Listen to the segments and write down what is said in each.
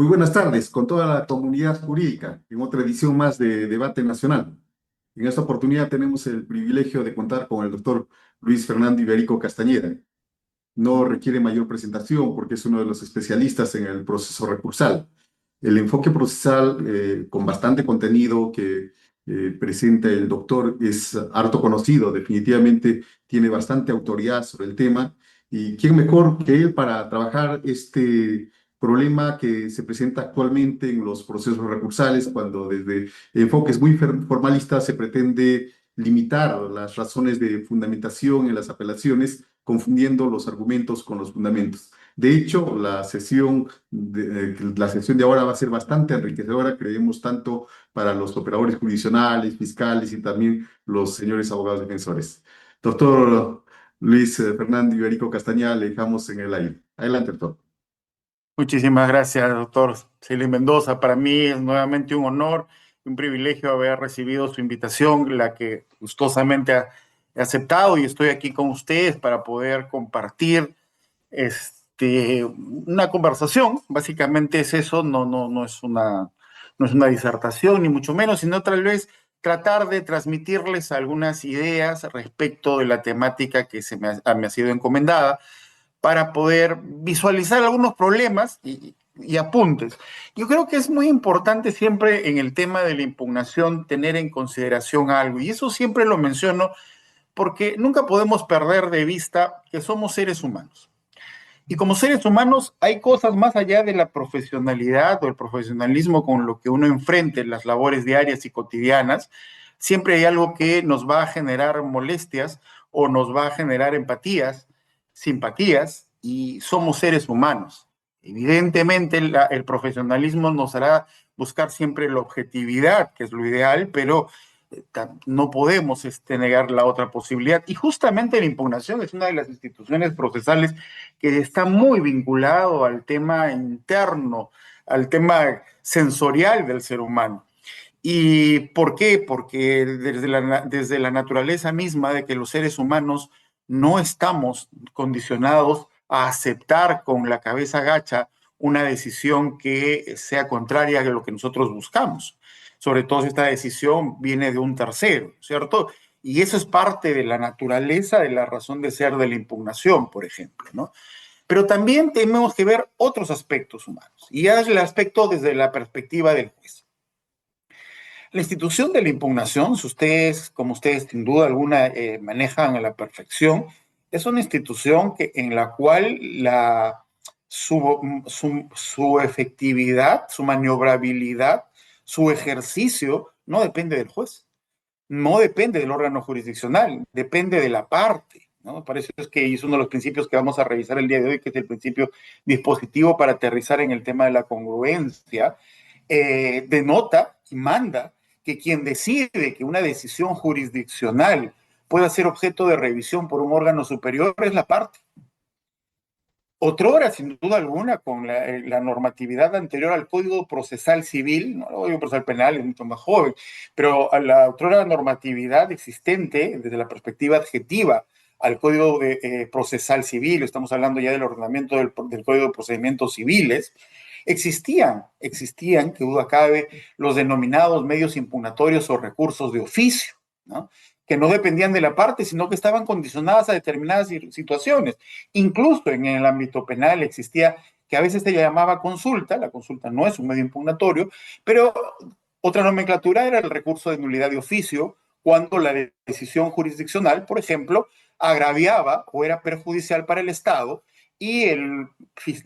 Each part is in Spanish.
Muy buenas tardes con toda la comunidad jurídica en otra edición más de Debate Nacional. En esta oportunidad tenemos el privilegio de contar con el doctor Luis Fernando Iberico Castañeda. No requiere mayor presentación porque es uno de los especialistas en el proceso recursal. El enfoque procesal con bastante contenido que presenta el doctor es harto conocido, definitivamente tiene bastante autoridad sobre el tema. ¿Y quién mejor que él para trabajar este problema que se presenta actualmente en los procesos recursales, cuando desde enfoques muy formalistas se pretende limitar las razones de fundamentación en las apelaciones, confundiendo los argumentos con los fundamentos? De hecho, la sesión de ahora va a ser bastante enriquecedora, creemos, tanto para los operadores jurisdiccionales, fiscales y también los señores abogados defensores. Doctor Luis Fernando Iberico Castañeda, le dejamos en el aire. Adelante, doctor. Muchísimas gracias, doctor Silvio Mendoza. Para mí es nuevamente un honor y un privilegio haber recibido su invitación, la que gustosamente he aceptado, y estoy aquí con ustedes para poder compartir una conversación. Básicamente es eso, no es una disertación, ni mucho menos, sino tal vez tratar de transmitirles algunas ideas respecto de la temática que me ha sido encomendada, para poder visualizar algunos problemas y apuntes. Yo creo que es muy importante siempre en el tema de la impugnación tener en consideración algo, y eso siempre lo menciono porque nunca podemos perder de vista que somos seres humanos. Y como seres humanos hay cosas más allá de la profesionalidad o el profesionalismo con lo que uno enfrenta en las labores diarias y cotidianas. Siempre hay algo que nos va a generar molestias o nos va a generar empatías, simpatías, y somos seres humanos. Evidentemente el profesionalismo nos hará buscar siempre la objetividad, que es lo ideal, pero no podemos negar la otra posibilidad. Y justamente la impugnación es una de las instituciones procesales que está muy vinculado al tema interno, al tema sensorial del ser humano. ¿Y por qué? Porque desde la naturaleza misma de que los seres humanos no estamos condicionados a aceptar con la cabeza gacha una decisión que sea contraria a lo que nosotros buscamos. Sobre todo si esta decisión viene de un tercero, ¿cierto? Y eso es parte de la naturaleza, de la razón de ser de la impugnación, por ejemplo, ¿no? Pero también tenemos que ver otros aspectos humanos, y es el aspecto desde la perspectiva del juez. La institución de la impugnación, si ustedes, como ustedes sin duda alguna manejan a la perfección, es una institución en la cual su efectividad, su maniobrabilidad, su ejercicio no depende del juez, no depende del órgano jurisdiccional, depende de la parte, ¿no? Para eso es que es uno de los principios que vamos a revisar el día de hoy, que es el principio dispositivo para aterrizar en el tema de la congruencia. Denota y manda que quien decide que una decisión jurisdiccional pueda ser objeto de revisión por un órgano superior es la parte. Otrora, sin duda alguna, con la normatividad anterior al Código Procesal Civil, no el Código Procesal Penal es mucho más joven, pero a la otrora normatividad existente desde la perspectiva adjetiva al Código Procesal Civil, estamos hablando ya del ordenamiento del Código de Procedimientos Civiles, existían, que duda cabe, los denominados medios impugnatorios o recursos de oficio, ¿no? Que no dependían de la parte, sino que estaban condicionadas a determinadas situaciones. Incluso en el ámbito penal existía que a veces se llamaba consulta, la consulta no es un medio impugnatorio, pero otra nomenclatura era el recurso de nulidad de oficio, cuando la decisión jurisdiccional, por ejemplo, agraviaba o era perjudicial para el Estado, y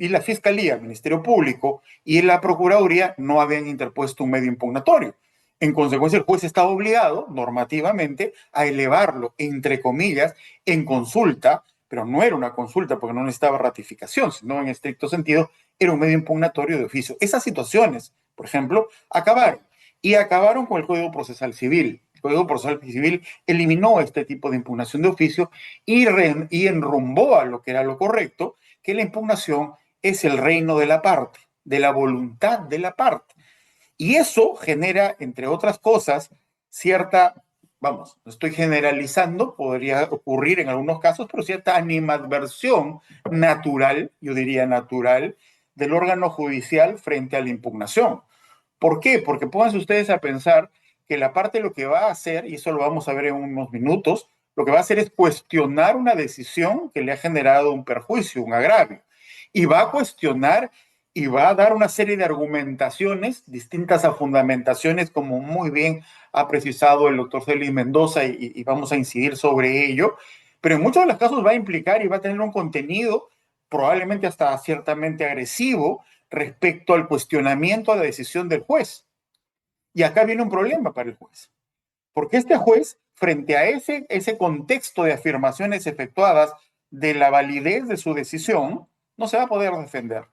la Fiscalía, el Ministerio Público y la Procuraduría no habían interpuesto un medio impugnatorio. En consecuencia, el juez estaba obligado normativamente a elevarlo, entre comillas, en consulta, pero no era una consulta porque no necesitaba ratificación, sino en estricto sentido era un medio impugnatorio de oficio. Esas situaciones, por ejemplo, acabaron, y acabaron con el Código Procesal Civil. El Código Procesal Civil eliminó este tipo de impugnación de oficio y enrumbó a lo que era lo correcto, que la impugnación es el reino de la parte, de la voluntad de la parte. Y eso genera, entre otras cosas, cierta, vamos, no estoy generalizando, podría ocurrir en algunos casos, pero cierta animadversión natural, yo diría natural, del órgano judicial frente a la impugnación. ¿Por qué? Porque pónganse ustedes a pensar que la parte lo que va a hacer, y eso lo vamos a ver en unos minutos, lo que va a hacer es cuestionar una decisión que le ha generado un perjuicio, un agravio. Y va a cuestionar y va a dar una serie de argumentaciones distintas a fundamentaciones, como muy bien ha precisado el doctor Félix Mendoza, y vamos a incidir sobre ello. Pero en muchos de los casos va a implicar y va a tener un contenido probablemente hasta ciertamente agresivo respecto al cuestionamiento a la decisión del juez. Y acá viene un problema para el juez, porque este juez, frente a ese contexto de afirmaciones efectuadas de la validez de su decisión, no se va a poder defender,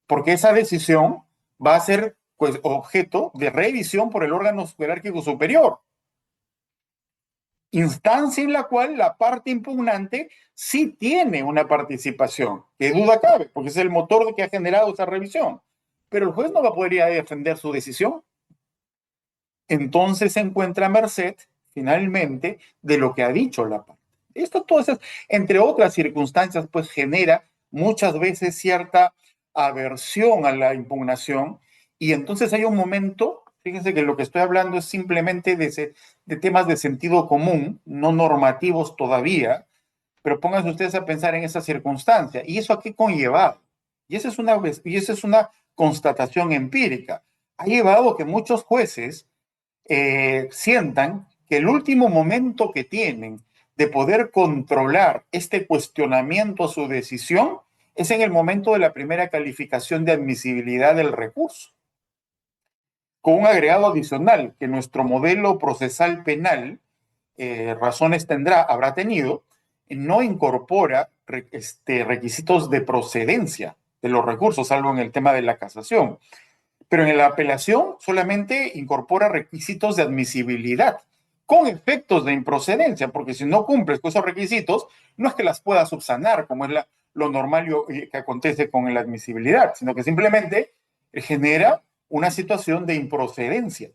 porque esa decisión va a ser pues, objeto de revisión por el órgano jerárquico superior, instancia en la cual la parte impugnante sí tiene una participación, que duda cabe, porque es el motor que ha generado esa revisión. Pero el juez no va a poder ir a defender su decisión. Entonces se encuentra a merced, finalmente, de lo que ha dicho la parte. Esto, entonces, entre otras circunstancias, pues genera muchas veces cierta aversión a la impugnación, y entonces hay un momento, fíjense que lo que estoy hablando es simplemente de temas de sentido común, no normativos todavía, pero pónganse ustedes a pensar en esa circunstancia. ¿Y eso a qué conlleva? Y esa es una constatación empírica. Ha llevado a que muchos jueces sientan que el último momento que tienen de poder controlar este cuestionamiento a su decisión es en el momento de la primera calificación de admisibilidad del recurso, con un agregado adicional que nuestro modelo procesal penal, razones habrá tenido, no incorpora requisitos de procedencia de los recursos, salvo en el tema de la casación. Pero en la apelación solamente incorpora requisitos de admisibilidad con efectos de improcedencia, porque si no cumples con esos requisitos, no es que las puedas subsanar, como es lo normal que acontece con la admisibilidad, sino que simplemente genera una situación de improcedencia.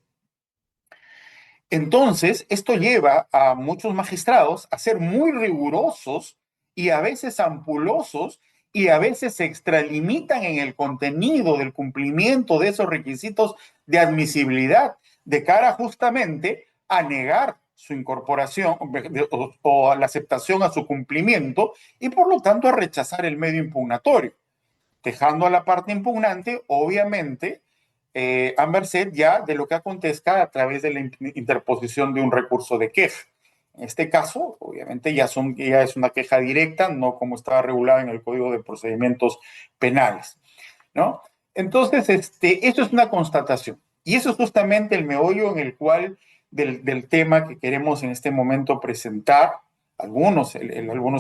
Entonces, esto lleva a muchos magistrados a ser muy rigurosos y a veces ampulosos, y a veces se extralimitan en el contenido del cumplimiento de esos requisitos de admisibilidad de cara justamente a negar su incorporación o a la aceptación a su cumplimiento, y por lo tanto a rechazar el medio impugnatorio, dejando a la parte impugnante, obviamente, a merced ya de lo que acontezca a través de la interposición de un recurso de queja. En este caso, obviamente, ya es una queja directa, no como estaba regulada en el Código de Procedimientos Penales, ¿no? Entonces, esto es una constatación. Y eso es justamente el meollo en el cual del tema que queremos en este momento presentar, algunos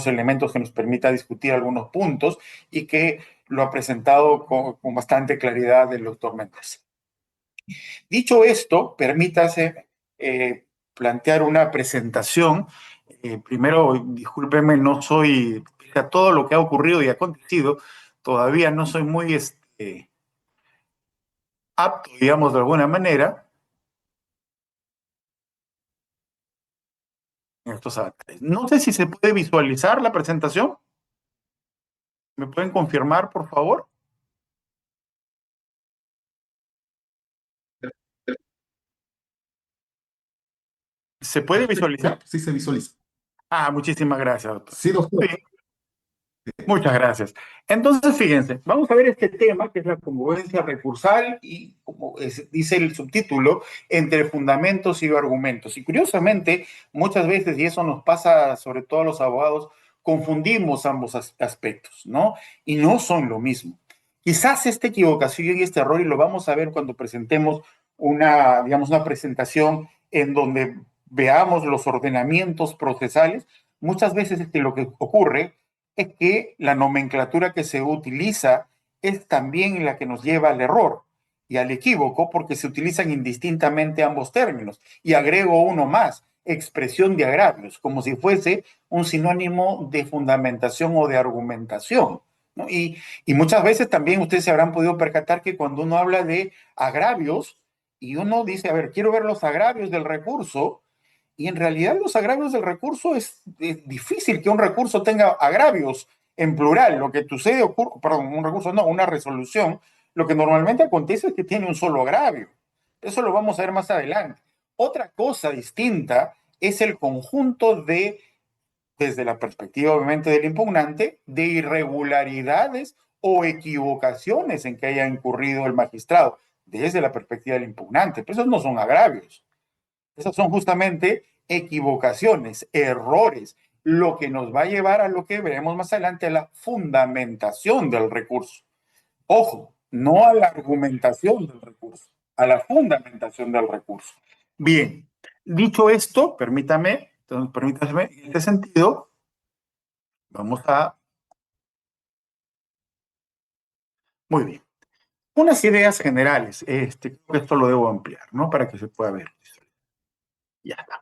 elementos que nos permita discutir algunos puntos, y que lo ha presentado con bastante claridad el doctor Méndez. Dicho esto, permítase plantear una presentación. Primero, discúlpeme, no soy, a todo lo que ha ocurrido y acontecido, todavía no soy muy apto, digamos, de alguna manera, en estos avatares. No sé si se puede visualizar la presentación. ¿Me pueden confirmar, por favor? ¿Se puede visualizar? Sí, se visualiza. Ah, muchísimas gracias, doctor. Sí, doctor. Sí, muchas gracias. Entonces, fíjense, vamos a ver este tema que es la congruencia recursal y, como dice el subtítulo, entre fundamentos y argumentos. Y curiosamente, muchas veces, y eso nos pasa sobre todo a los abogados, confundimos ambos aspectos, ¿no? Y no son lo mismo. Quizás esta equivocación y este error, y lo vamos a ver cuando presentemos digamos, una presentación en donde veamos los ordenamientos procesales, muchas veces lo que ocurre es que la nomenclatura que se utiliza es también la que nos lleva al error y al equívoco, porque se utilizan indistintamente ambos términos. Y agrego uno más, expresión de agravios, como si fuese un sinónimo de fundamentación o de argumentación, ¿no? Y muchas veces también ustedes se habrán podido percatar que cuando uno habla de agravios y uno dice, a ver, quiero ver los agravios del recurso, y en realidad los agravios del recurso es difícil que un recurso tenga agravios en plural, lo que sucede ocurre, perdón, un recurso no, una resolución, lo que normalmente acontece es que tiene un solo agravio. Eso lo vamos a ver más adelante. Otra cosa distinta es el conjunto de, desde la perspectiva obviamente del impugnante, de irregularidades o equivocaciones en que haya incurrido el magistrado, desde la perspectiva del impugnante. Pero esos no son agravios. Esas son justamente equivocaciones, errores, lo que nos va a llevar a lo que veremos más adelante, a la fundamentación del recurso. Ojo, no a la argumentación del recurso, a la fundamentación del recurso. Bien, dicho esto, permítame, en este sentido, vamos a... Muy bien. Unas ideas generales, creo que esto lo debo ampliar, ¿no? Para que se pueda ver. Ya está.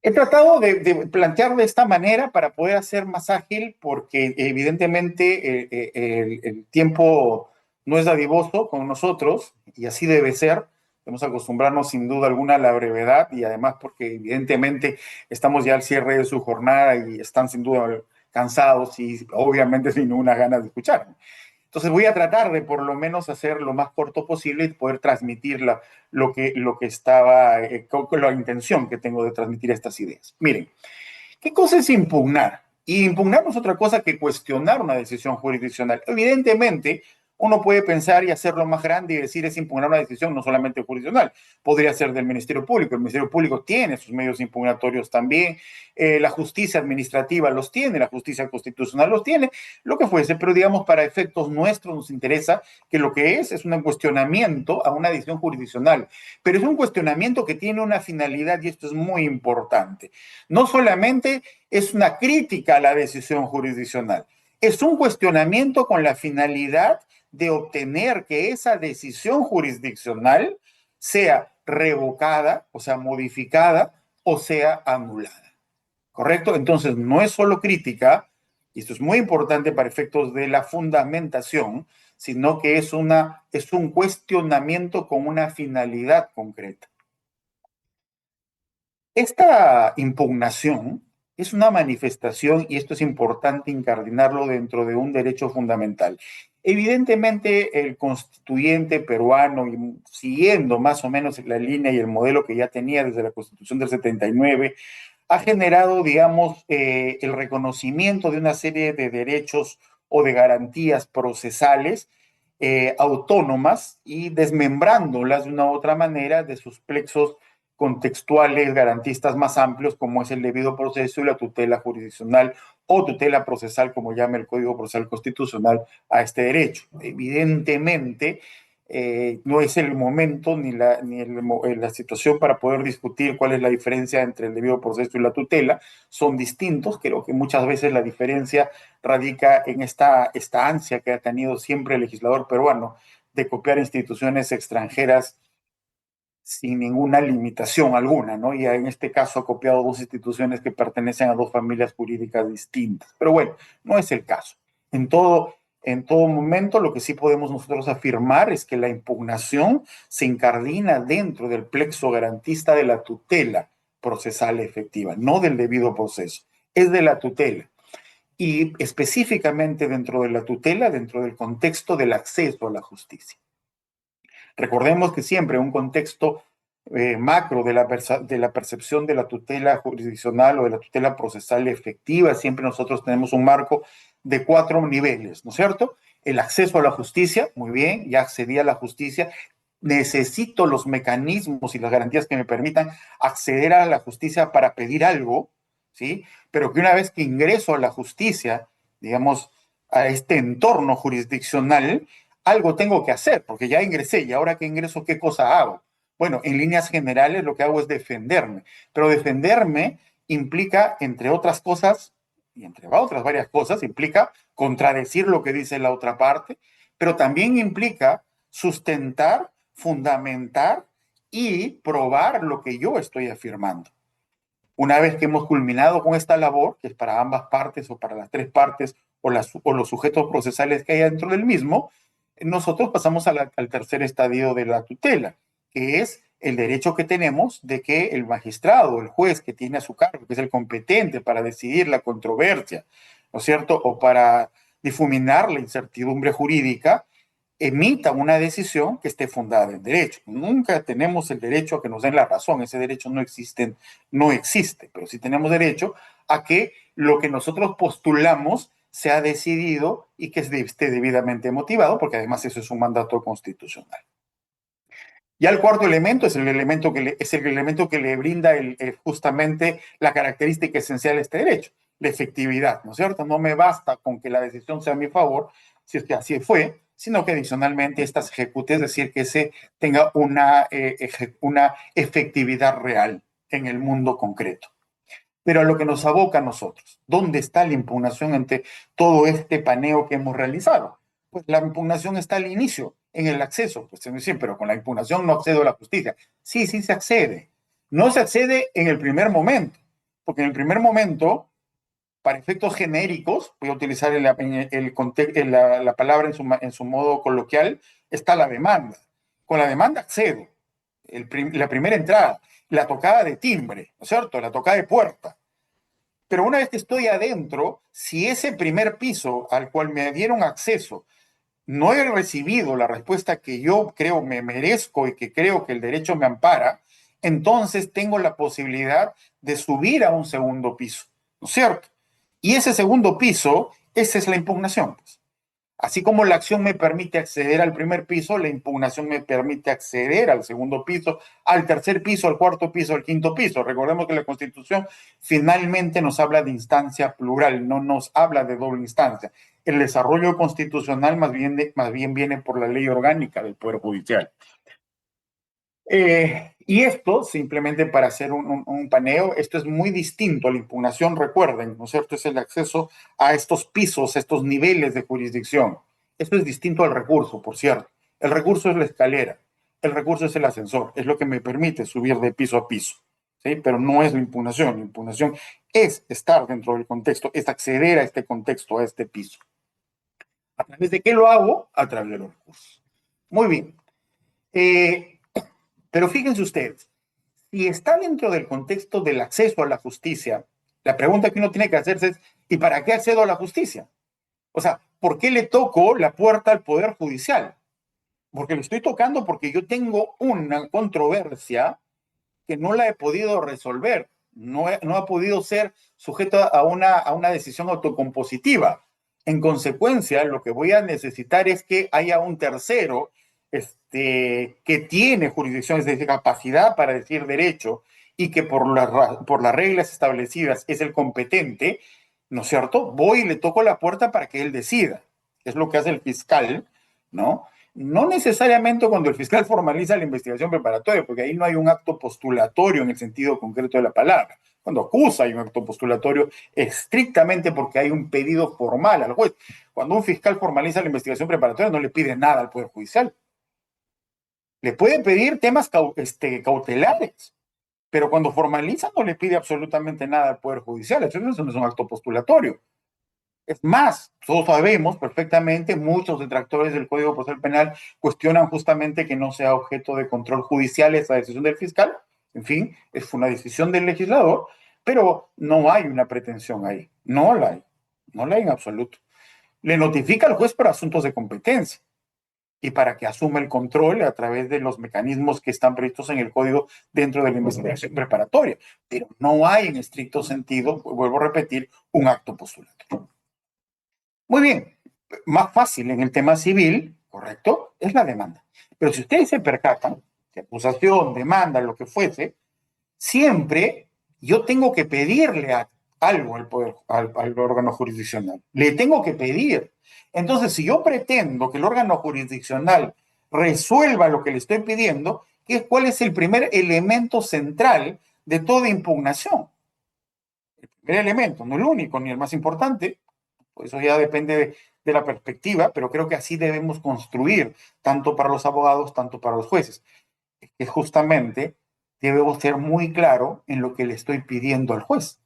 He tratado de plantear de esta manera para poder hacer más ágil, porque evidentemente el tiempo no es dadivoso con nosotros y así debe ser. Debemos acostumbrarnos sin duda alguna a la brevedad y además porque evidentemente estamos ya al cierre de su jornada y están sin duda cansados y obviamente sin ninguna ganas de escuchar. Entonces voy a tratar de por lo menos hacer lo más corto posible y poder transmitir lo que estaba, con la intención que tengo de transmitir estas ideas. Miren, ¿qué cosa es impugnar? Y impugnar no es otra cosa que cuestionar una decisión jurisdiccional. Evidentemente, uno puede pensar y hacerlo más grande y decir es impugnar una decisión no solamente jurisdiccional, podría ser del Ministerio Público. El Ministerio Público tiene sus medios impugnatorios también, la justicia administrativa los tiene, la justicia constitucional los tiene, lo que fuese, pero digamos para efectos nuestros nos interesa que lo que es un cuestionamiento a una decisión jurisdiccional, pero es un cuestionamiento que tiene una finalidad y esto es muy importante. No solamente es una crítica a la decisión jurisdiccional, es un cuestionamiento con la finalidad de obtener que esa decisión jurisdiccional sea revocada, o sea, modificada, o sea, anulada. ¿Correcto? Entonces, no es solo crítica, y esto es muy importante para efectos de la fundamentación, sino que es un cuestionamiento con una finalidad concreta. Esta impugnación es una manifestación, y esto es importante incardinarlo dentro de un derecho fundamental. Evidentemente, el constituyente peruano, y siguiendo más o menos la línea y el modelo que ya tenía desde la Constitución del 79, ha generado, digamos, el reconocimiento de una serie de derechos o de garantías procesales autónomas y desmembrándolas de una u otra manera de sus plexos contextuales garantistas más amplios, como es el debido proceso y la tutela jurisdiccional o tutela procesal, como llama el Código Procesal Constitucional, a este derecho. Evidentemente, no es el momento la situación para poder discutir cuál es la diferencia entre el debido proceso y la tutela. Son distintos. Creo que muchas veces la diferencia radica en esta ansia que ha tenido siempre el legislador peruano de copiar instituciones extranjeras sin ninguna limitación alguna, ¿no? Y en este caso ha copiado dos instituciones que pertenecen a dos familias jurídicas distintas. Pero bueno, no es el caso. En todo momento, lo que sí podemos nosotros afirmar es que la impugnación se incardina dentro del plexo garantista de la tutela procesal efectiva, no del debido proceso, es de la tutela. Y específicamente dentro de la tutela, dentro del contexto del acceso a la justicia. Recordemos que siempre un contexto macro de la percepción de la tutela jurisdiccional o de la tutela procesal efectiva, siempre nosotros tenemos un marco de 4 niveles, ¿no es cierto? El acceso a la justicia, muy bien, ya accedí a la justicia, necesito los mecanismos y las garantías que me permitan acceder a la justicia para pedir algo, ¿sí? Pero que una vez que ingreso a la justicia, digamos, a este entorno jurisdiccional, algo tengo que hacer, porque ya ingresé y ahora que ingreso, ¿qué cosa hago? Bueno, en líneas generales lo que hago es defenderme, pero defenderme implica, entre otras cosas, y entre otras varias cosas, implica contradecir lo que dice la otra parte, pero también implica sustentar, fundamentar y probar lo que yo estoy afirmando. Una vez que hemos culminado con esta labor, que es para ambas partes o para las tres partes o los sujetos procesales que hay dentro del mismo, nosotros pasamos al tercer estadio de la tutela, que es el derecho que tenemos de que el magistrado, el juez que tiene a su cargo, que es el competente para decidir la controversia, ¿no es cierto?, o para difuminar la incertidumbre jurídica, emita una decisión que esté fundada en derecho. Nunca tenemos el derecho a que nos den la razón, ese derecho no existe, pero sí tenemos derecho a que lo que nosotros postulamos sea decidido y que esté debidamente motivado, porque además eso es un mandato constitucional. Ya el cuarto elemento es el elemento que le brinda justamente la característica esencial de este derecho, la efectividad, ¿no es cierto? No me basta con que la decisión sea a mi favor, si es que así fue, sino que adicionalmente esta se ejecute, es decir, que se tenga una efectividad real en el mundo concreto. Pero a lo que nos aboca a nosotros, ¿dónde está la impugnación ante todo este paneo que hemos realizado? Pues la impugnación está al inicio, en el acceso. Pues se me dice, pero con la impugnación no accedo a la justicia. Sí, sí se accede. No se accede en el primer momento, porque en el primer momento, para efectos genéricos, voy a utilizar la palabra en su modo coloquial, está la demanda. Con la demanda accedo. La primera entrada, la tocada de timbre, ¿no es cierto? La tocada de puerta. Pero una vez que estoy adentro, si ese primer piso al cual me dieron acceso no he recibido la respuesta que yo creo me merezco y que creo que el derecho me ampara, entonces tengo la posibilidad de subir a un segundo piso, ¿no es cierto? Y ese segundo piso, esa es la impugnación, pues. Así como la acción me permite acceder al primer piso, la impugnación me permite acceder al segundo piso, al tercer piso, al cuarto piso, al quinto piso. Recordemos que la Constitución finalmente nos habla de instancia plural, no nos habla de doble instancia. El desarrollo constitucional más bien viene por la ley orgánica del Poder Judicial. Y esto, simplemente para hacer un paneo, esto es muy distinto a la impugnación, recuerden, ¿no es cierto? Es el acceso a estos pisos, a estos niveles de jurisdicción. Esto es distinto al recurso, por cierto. El recurso es la escalera, el recurso es el ascensor, es lo que me permite subir de piso a piso, ¿sí? Pero no es la impugnación. La impugnación es estar dentro del contexto, es acceder a este contexto, a este piso. ¿A través de qué lo hago? A través de los recursos. Muy bien. Pero fíjense ustedes, si está dentro del contexto del acceso a la justicia, la pregunta que uno tiene que hacerse es, ¿y para qué accedo a la justicia? O sea, ¿por qué le toco la puerta al Poder Judicial? Porque le estoy tocando porque yo tengo una controversia que no la he podido resolver, no ha podido ser sujeto a una decisión autocompositiva. En consecuencia, lo que voy a necesitar es que haya un tercero que tiene jurisdicción, es decir, capacidad para decir derecho y que por las reglas establecidas es el competente, ¿no es cierto? Voy y le toco la puerta para que él decida. Es lo que hace el fiscal, ¿no? No necesariamente cuando el fiscal formaliza la investigación preparatoria, porque ahí no hay un acto postulatorio en el sentido concreto de la palabra. Cuando acusa hay un acto postulatorio estrictamente porque hay un pedido formal al juez. Cuando un fiscal formaliza la investigación preparatoria no le pide nada al Poder Judicial. Le puede pedir temas cautelares, pero cuando formaliza no le pide absolutamente nada al Poder Judicial. Eso no es un acto postulatorio. Es más, todos sabemos perfectamente, muchos detractores del Código Procesal Penal cuestionan justamente que no sea objeto de control judicial esa decisión del fiscal. En fin, es una decisión del legislador, pero no hay una pretensión ahí. No la hay. No la hay en absoluto. Le notifica al juez para asuntos de competencia y para que asuma el control a través de los mecanismos que están previstos en el código dentro de la investigación preparatoria. Pero no hay en estricto sentido, vuelvo a repetir, un acto postulatorio. Muy bien, más fácil en el tema civil, correcto, es la demanda. Pero si ustedes se percatan, de acusación, demanda, lo que fuese, siempre yo tengo que pedirle algo al órgano jurisdiccional. Le tengo que pedir. Entonces, si yo pretendo que el órgano jurisdiccional resuelva lo que le estoy pidiendo, ¿cuál es el primer elemento central de toda impugnación? El primer elemento, no el único ni el más importante, pues eso ya depende de la perspectiva, pero creo que así debemos construir, tanto para los abogados, tanto para los jueces, que justamente debemos ser muy claro en lo que le estoy pidiendo al juez.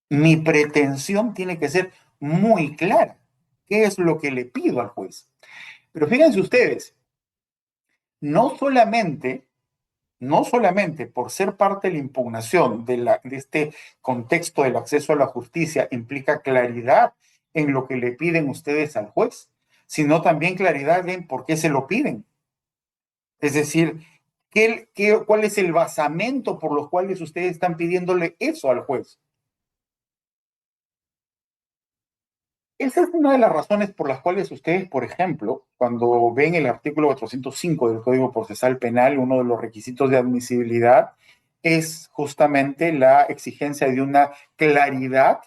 Mi pretensión tiene que ser muy clara. ¿Qué es lo que le pido al juez? Pero fíjense ustedes, no solamente no solamente por ser parte de la impugnación de este contexto del acceso a la justicia implica claridad en lo que le piden ustedes al juez, sino también claridad en por qué se lo piden. Es decir, ¿cuál es el basamento por los cuales ustedes están pidiéndole eso al juez? Esa es una de las razones por las cuales ustedes, por ejemplo, cuando ven el artículo 405 del Código Procesal Penal, uno de los requisitos de admisibilidad es justamente la exigencia de una claridad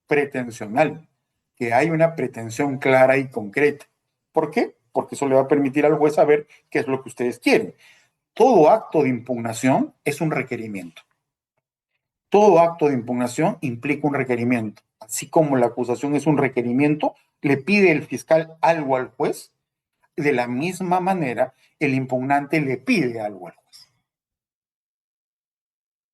pretensional, que hay una pretensión clara y concreta. ¿Por qué? Porque eso le va a permitir al juez saber qué es lo que ustedes quieren. Todo acto de impugnación es un requerimiento. Todo acto de impugnación implica un requerimiento. Así como la acusación es un requerimiento, le pide el fiscal algo al juez, de la misma manera el impugnante le pide algo al juez.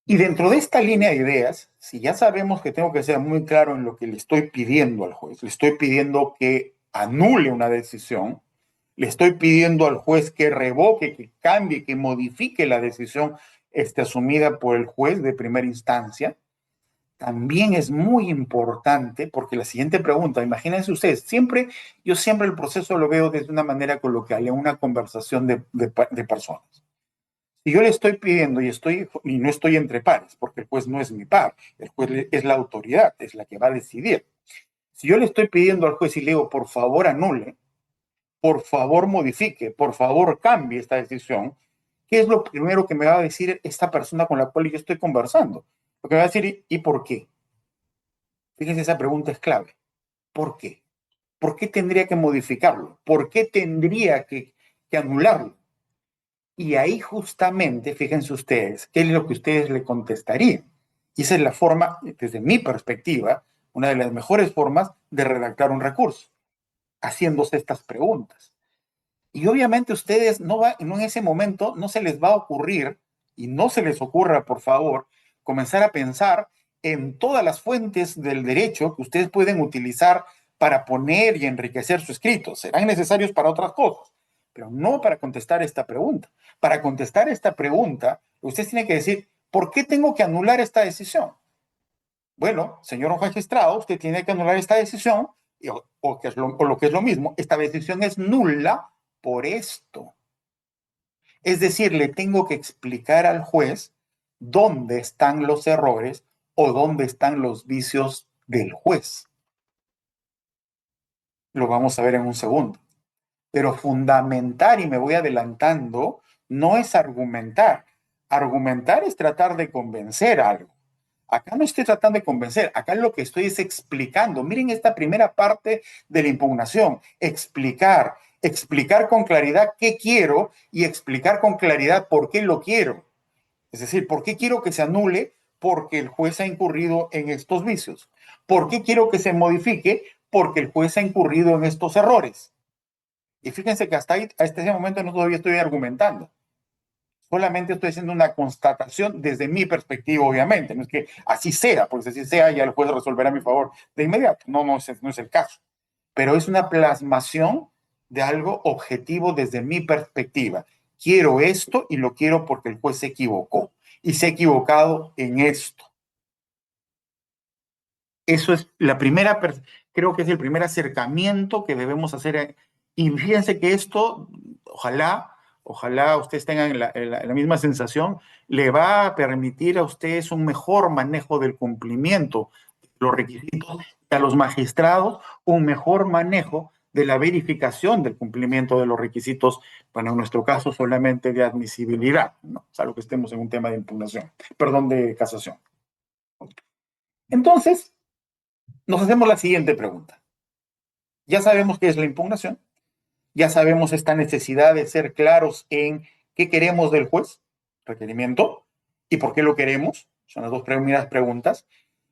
Y dentro de esta línea de ideas, si ya sabemos que tengo que ser muy claro en lo que le estoy pidiendo al juez, le estoy pidiendo que anule una decisión, le estoy pidiendo al juez que revoque, que cambie, que modifique la decisión asumida por el juez de primera instancia, también es muy importante porque la siguiente pregunta, imagínense ustedes, yo siempre el proceso lo veo desde una manera coloquial, en una conversación de personas. Si yo le estoy pidiendo y no estoy entre pares, porque el juez no es mi par, el juez es la autoridad, es la que va a decidir. Si yo le estoy pidiendo al juez y le digo, por favor anule, por favor modifique, por favor cambie esta decisión, ¿qué es lo primero que me va a decir esta persona con la cual yo estoy conversando? Lo que me va a decir, ¿y por qué? Fíjense, esa pregunta es clave. ¿Por qué? ¿Por qué tendría que modificarlo? ¿Por qué tendría que anularlo? Y ahí justamente, fíjense ustedes, ¿qué es lo que ustedes le contestarían? Y esa es la forma, desde mi perspectiva, una de las mejores formas de redactar un recurso, haciéndose estas preguntas. Y obviamente ustedes no en ese momento no se les va a ocurrir, y no se les ocurra, por favor, comenzar a pensar en todas las fuentes del derecho que ustedes pueden utilizar para poner y enriquecer su escrito. Serán necesarios para otras cosas, pero no para contestar esta pregunta. Para contestar esta pregunta, ustedes tienen que decir, ¿por qué tengo que anular esta decisión? Bueno, señor magistrado, usted tiene que anular esta decisión, o lo que es lo mismo, esta decisión es nula por esto. Es decir, le tengo que explicar al juez dónde están los errores o dónde están los vicios del juez. Lo vamos a ver en un segundo. Pero fundamentar, y me voy adelantando, no es argumentar. Argumentar es tratar de convencer algo. Acá no estoy tratando de convencer, acá lo que estoy es explicando. Miren esta primera parte de la impugnación, explicar con claridad qué quiero y explicar con claridad por qué lo quiero. Es decir, ¿por qué quiero que se anule? Porque el juez ha incurrido en estos vicios. ¿Por qué quiero que se modifique? Porque el juez ha incurrido en estos errores. Y fíjense que hasta ese momento no todavía estoy argumentando. Solamente estoy haciendo una constatación desde mi perspectiva, obviamente. No es que así sea, porque si así sea, ya el juez resolverá a mi favor de inmediato. No es el caso. Pero es una plasmación de algo objetivo desde mi perspectiva. Quiero esto y lo quiero porque el juez se equivocó. Y se ha equivocado en esto. Eso es creo que es el primer acercamiento que debemos hacer. Y fíjense que esto, ojalá ustedes tengan la misma sensación, le va a permitir a ustedes un mejor manejo del cumplimiento de los requisitos, y a los magistrados un mejor manejo de la verificación del cumplimiento de los requisitos, bueno, en nuestro caso solamente de admisibilidad, ¿no? Salvo que estemos en un tema de impugnación, perdón, de casación. Entonces, nos hacemos la siguiente pregunta. Ya sabemos qué es la impugnación, ya sabemos esta necesidad de ser claros en qué queremos del juez, requerimiento, y por qué lo queremos, son las dos primeras preguntas,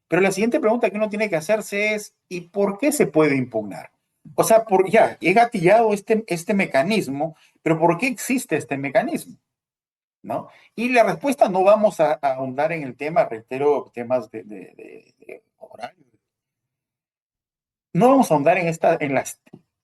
pero la siguiente pregunta que uno tiene que hacerse es, ¿y por qué se puede impugnar? O sea, ya, he gatillado este mecanismo, pero ¿por qué existe este mecanismo? ¿No? Y la respuesta, no vamos a ahondar en el tema, reitero, temas de horario. No vamos a ahondar en las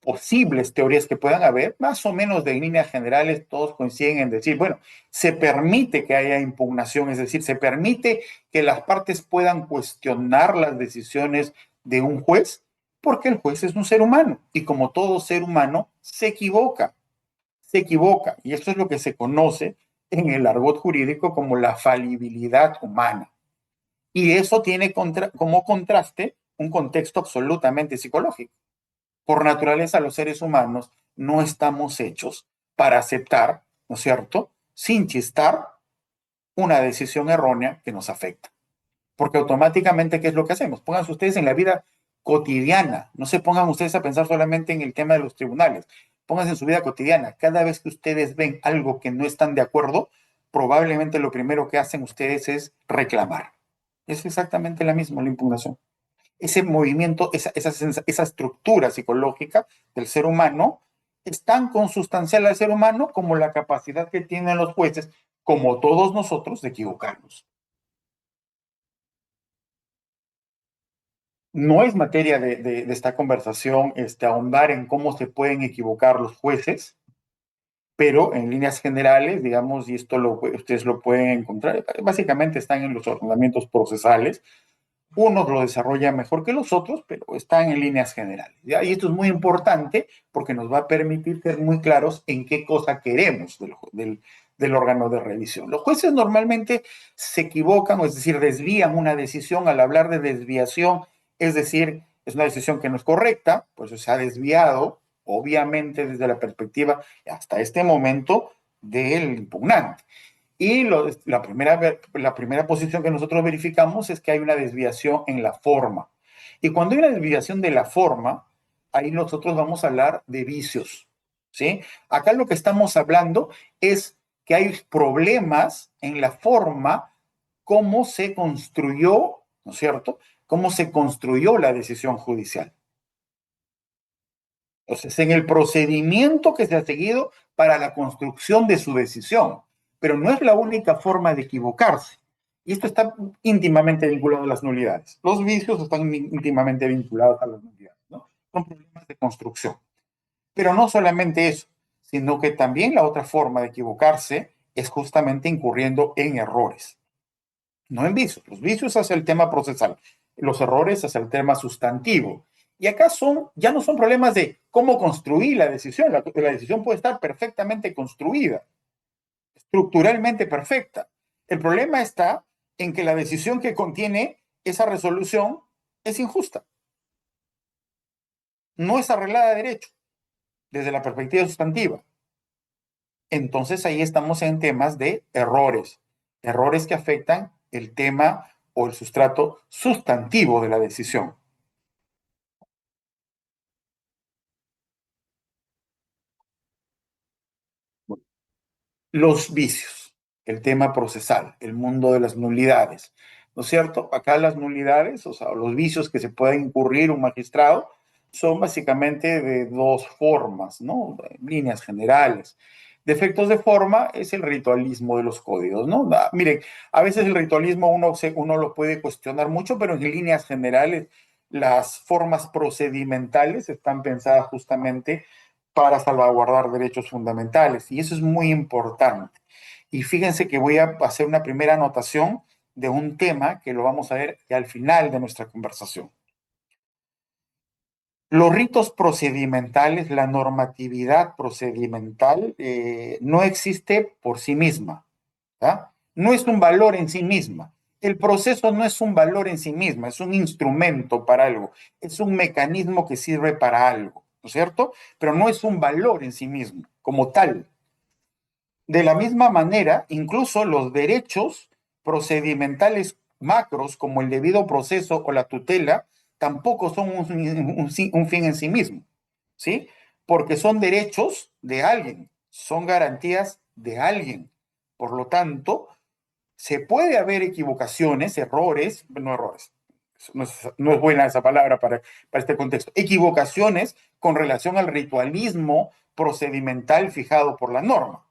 posibles teorías que puedan haber, más o menos de líneas generales, todos coinciden en decir, bueno, se permite que haya impugnación, es decir, se permite que las partes puedan cuestionar las decisiones de un juez, porque el juez es un ser humano y como todo ser humano se equivoca, y esto es lo que se conoce en el argot jurídico como la falibilidad humana. Y eso tiene como contraste un contexto absolutamente psicológico. Por naturaleza, los seres humanos no estamos hechos para aceptar, ¿no es cierto?, sin chistar, una decisión errónea que nos afecta. Porque automáticamente, ¿qué es lo que hacemos? Pónganse ustedes en la vida cotidiana, no se pongan ustedes a pensar solamente en el tema de los tribunales, pónganse en su vida cotidiana. Cada vez que ustedes ven algo que no están de acuerdo, probablemente lo primero que hacen ustedes es reclamar. Es exactamente la misma la impugnación. Ese movimiento, esa estructura psicológica del ser humano es tan consustancial al ser humano como la capacidad que tienen los jueces, como todos nosotros, de equivocarnos. No es materia de esta conversación ahondar en cómo se pueden equivocar los jueces, pero en líneas generales, digamos, y esto ustedes lo pueden encontrar, básicamente están en los ordenamientos procesales. Unos lo desarrollan mejor que los otros, pero están en líneas generales, ¿ya? Y esto es muy importante porque nos va a permitir ser muy claros en qué cosa queremos del órgano de revisión. Los jueces normalmente se equivocan, o es decir, desvían una decisión. Al hablar de desviación, es decir, es una decisión que no es correcta, pues se ha desviado, obviamente, desde la perspectiva hasta este momento del impugnante. Y la primera posición que nosotros verificamos es que hay una desviación en la forma. Y cuando hay una desviación de la forma, ahí nosotros vamos a hablar de vicios, ¿sí? Acá lo que estamos hablando es que hay problemas en la forma, cómo se construyó, ¿no es cierto? Cómo se construyó la decisión judicial. Entonces, en el procedimiento que se ha seguido para la construcción de su decisión, pero no es la única forma de equivocarse. Y esto está íntimamente vinculado a las nulidades. Los vicios están íntimamente vinculados a las nulidades, ¿no? Son problemas de construcción. Pero no solamente eso, sino que también la otra forma de equivocarse es justamente incurriendo en errores, no en vicios. Los vicios hacia el tema procesal, los errores hacia el tema sustantivo. Y acá ya no son problemas de cómo construir la decisión. La decisión puede estar perfectamente construida, estructuralmente perfecta. El problema está en que la decisión que contiene esa resolución es injusta, no es arreglada de derecho desde la perspectiva sustantiva. Entonces ahí estamos en temas de errores, errores que afectan el tema o el sustrato sustantivo de la decisión. Los vicios, el tema procesal, el mundo de las nulidades, ¿no es cierto? Acá las nulidades, o sea, los vicios que se pueden incurrir un magistrado, son básicamente de dos formas, ¿no? En líneas generales. Defectos de forma es el ritualismo de los códigos, ¿no? Miren, a veces el ritualismo uno lo puede cuestionar mucho, pero en líneas generales las formas procedimentales están pensadas justamente para salvaguardar derechos fundamentales. Y eso es muy importante. Y fíjense que voy a hacer una primera anotación de un tema que lo vamos a ver al final de nuestra conversación. Los ritos procedimentales, la normatividad procedimental, no existe por sí misma, ¿tá? No es un valor en sí misma. El proceso no es un valor en sí misma, es un instrumento para algo, es un mecanismo que sirve para algo, ¿no es cierto? Pero no es un valor en sí mismo, como tal. De la misma manera, incluso los derechos procedimentales macros, como el debido proceso o la tutela, tampoco son un fin en sí mismo, ¿sí? Porque son derechos de alguien, son garantías de alguien. Por lo tanto, se puede haber equivocaciones, errores, no errores, no es buena esa palabra para este contexto, equivocaciones con relación al ritualismo procedimental fijado por la norma,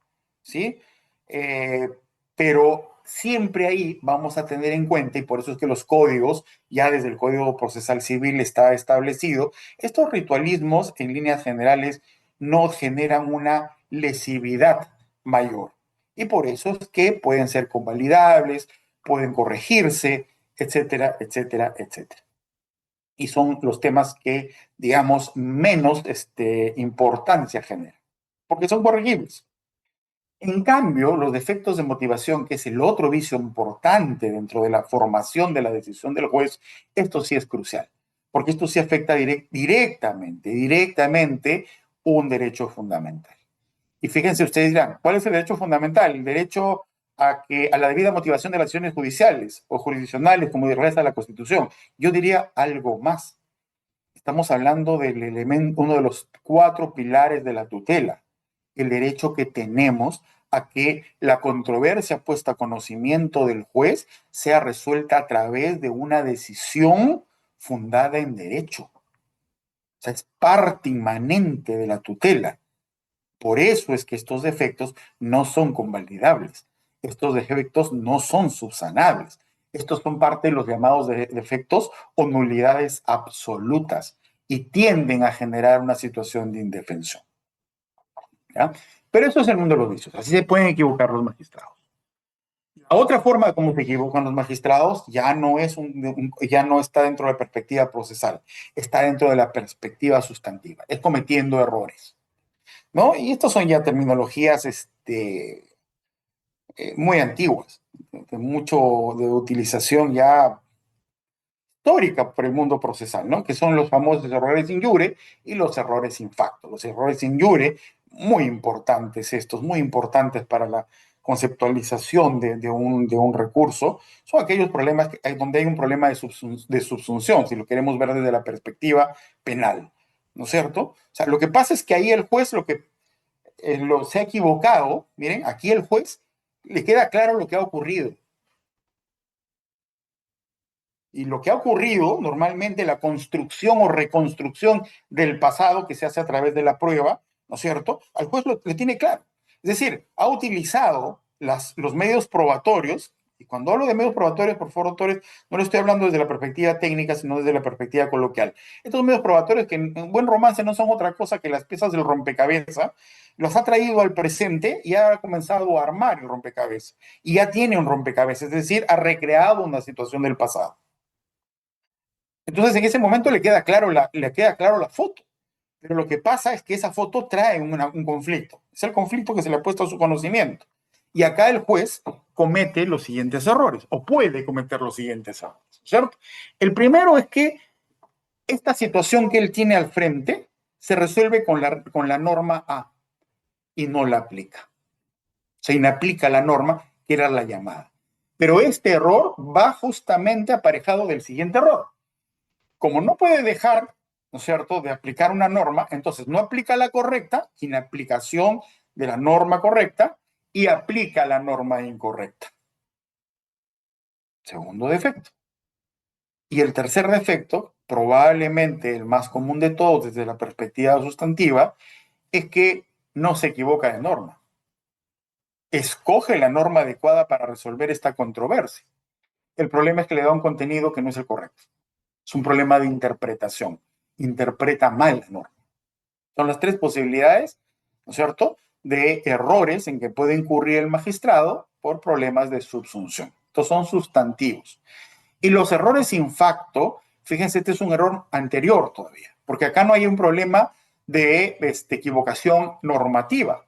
¿sí? Eh, pero siempre ahí vamos a tener en cuenta, y por eso es que los códigos, ya desde el Código Procesal Civil está establecido, estos ritualismos en líneas generales no generan una lesividad mayor. Y por eso es que pueden ser convalidables, pueden corregirse, etcétera, etcétera, etcétera. Y son los temas que, digamos, menos importancia generan, porque son corregibles. En cambio, los defectos de motivación, que es el otro vicio importante dentro de la formación de la decisión del juez, esto sí es crucial, porque esto sí afecta directamente un derecho fundamental. Y fíjense, ustedes dirán, ¿cuál es el derecho fundamental? El derecho a la debida motivación de las acciones judiciales o jurisdiccionales, como reza la Constitución. Yo diría algo más. Estamos hablando del elemento, uno de los cuatro pilares de la tutela, el derecho que tenemos a que la controversia puesta a conocimiento del juez sea resuelta a través de una decisión fundada en derecho. O sea, es parte inmanente de la tutela. Por eso es que estos defectos no son convalidables. Estos defectos no son subsanables. Estos son parte de los llamados defectos o nulidades absolutas y tienden a generar una situación de indefensión. ¿Ya? Pero eso es el mundo de los vicios. Así se pueden equivocar los magistrados. La otra forma de cómo se equivocan los magistrados ya no, ya no está dentro de la perspectiva procesal, está dentro de la perspectiva sustantiva, es cometiendo errores, ¿no? Y estas son ya terminologías muy antiguas, de mucho de utilización ya histórica por el mundo procesal, ¿no? Que son los famosos errores in iure y los errores in facto. Los errores in iure, muy importantes estos, muy importantes para la conceptualización de un recurso, son aquellos problemas donde hay un problema de subsunción, si lo queremos ver desde la perspectiva penal, ¿no es cierto? O sea, lo que pasa es que ahí el juez se ha equivocado, miren, aquí el juez le queda claro lo que ha ocurrido. Y lo que ha ocurrido, normalmente la construcción o reconstrucción del pasado que se hace a través de la prueba, ¿no es cierto? Al juez le tiene claro. Es decir, ha utilizado los medios probatorios, y cuando hablo de medios probatorios, por favor, autores, no lo estoy hablando desde la perspectiva técnica, sino desde la perspectiva coloquial. Estos medios probatorios que en buen romance no son otra cosa que las piezas del rompecabezas, los ha traído al presente y ha comenzado a armar el rompecabezas. Y ya tiene un rompecabezas, es decir, ha recreado una situación del pasado. Entonces, en ese momento le queda claro la foto. Pero lo que pasa es que esa foto trae un conflicto. Es el conflicto que se le ha puesto a su conocimiento. Y acá el juez comete los siguientes errores, o puede cometer los siguientes errores, ¿cierto? El primero es que esta situación que él tiene al frente se resuelve con la norma A y no la aplica. Se inaplica la norma que era la llamada. Pero este error va justamente aparejado del siguiente error. Como no puede dejar, ¿no es cierto?, de aplicar una norma, entonces no aplica la correcta, inaplicación de la norma correcta, y aplica la norma incorrecta. Segundo defecto. Y el tercer defecto, probablemente el más común de todos desde la perspectiva sustantiva, es que no se equivoca de norma. Escoge la norma adecuada para resolver esta controversia. El problema es que le da un contenido que no es el correcto. Es un problema de interpretación. Interpreta mal la norma. Son las tres posibilidades, ¿no es cierto?, de errores en que puede incurrir el magistrado por problemas de subsunción. Estos son sustantivos. Y los errores sin facto, fíjense, este es un error anterior todavía, porque acá no hay un problema de equivocación normativa,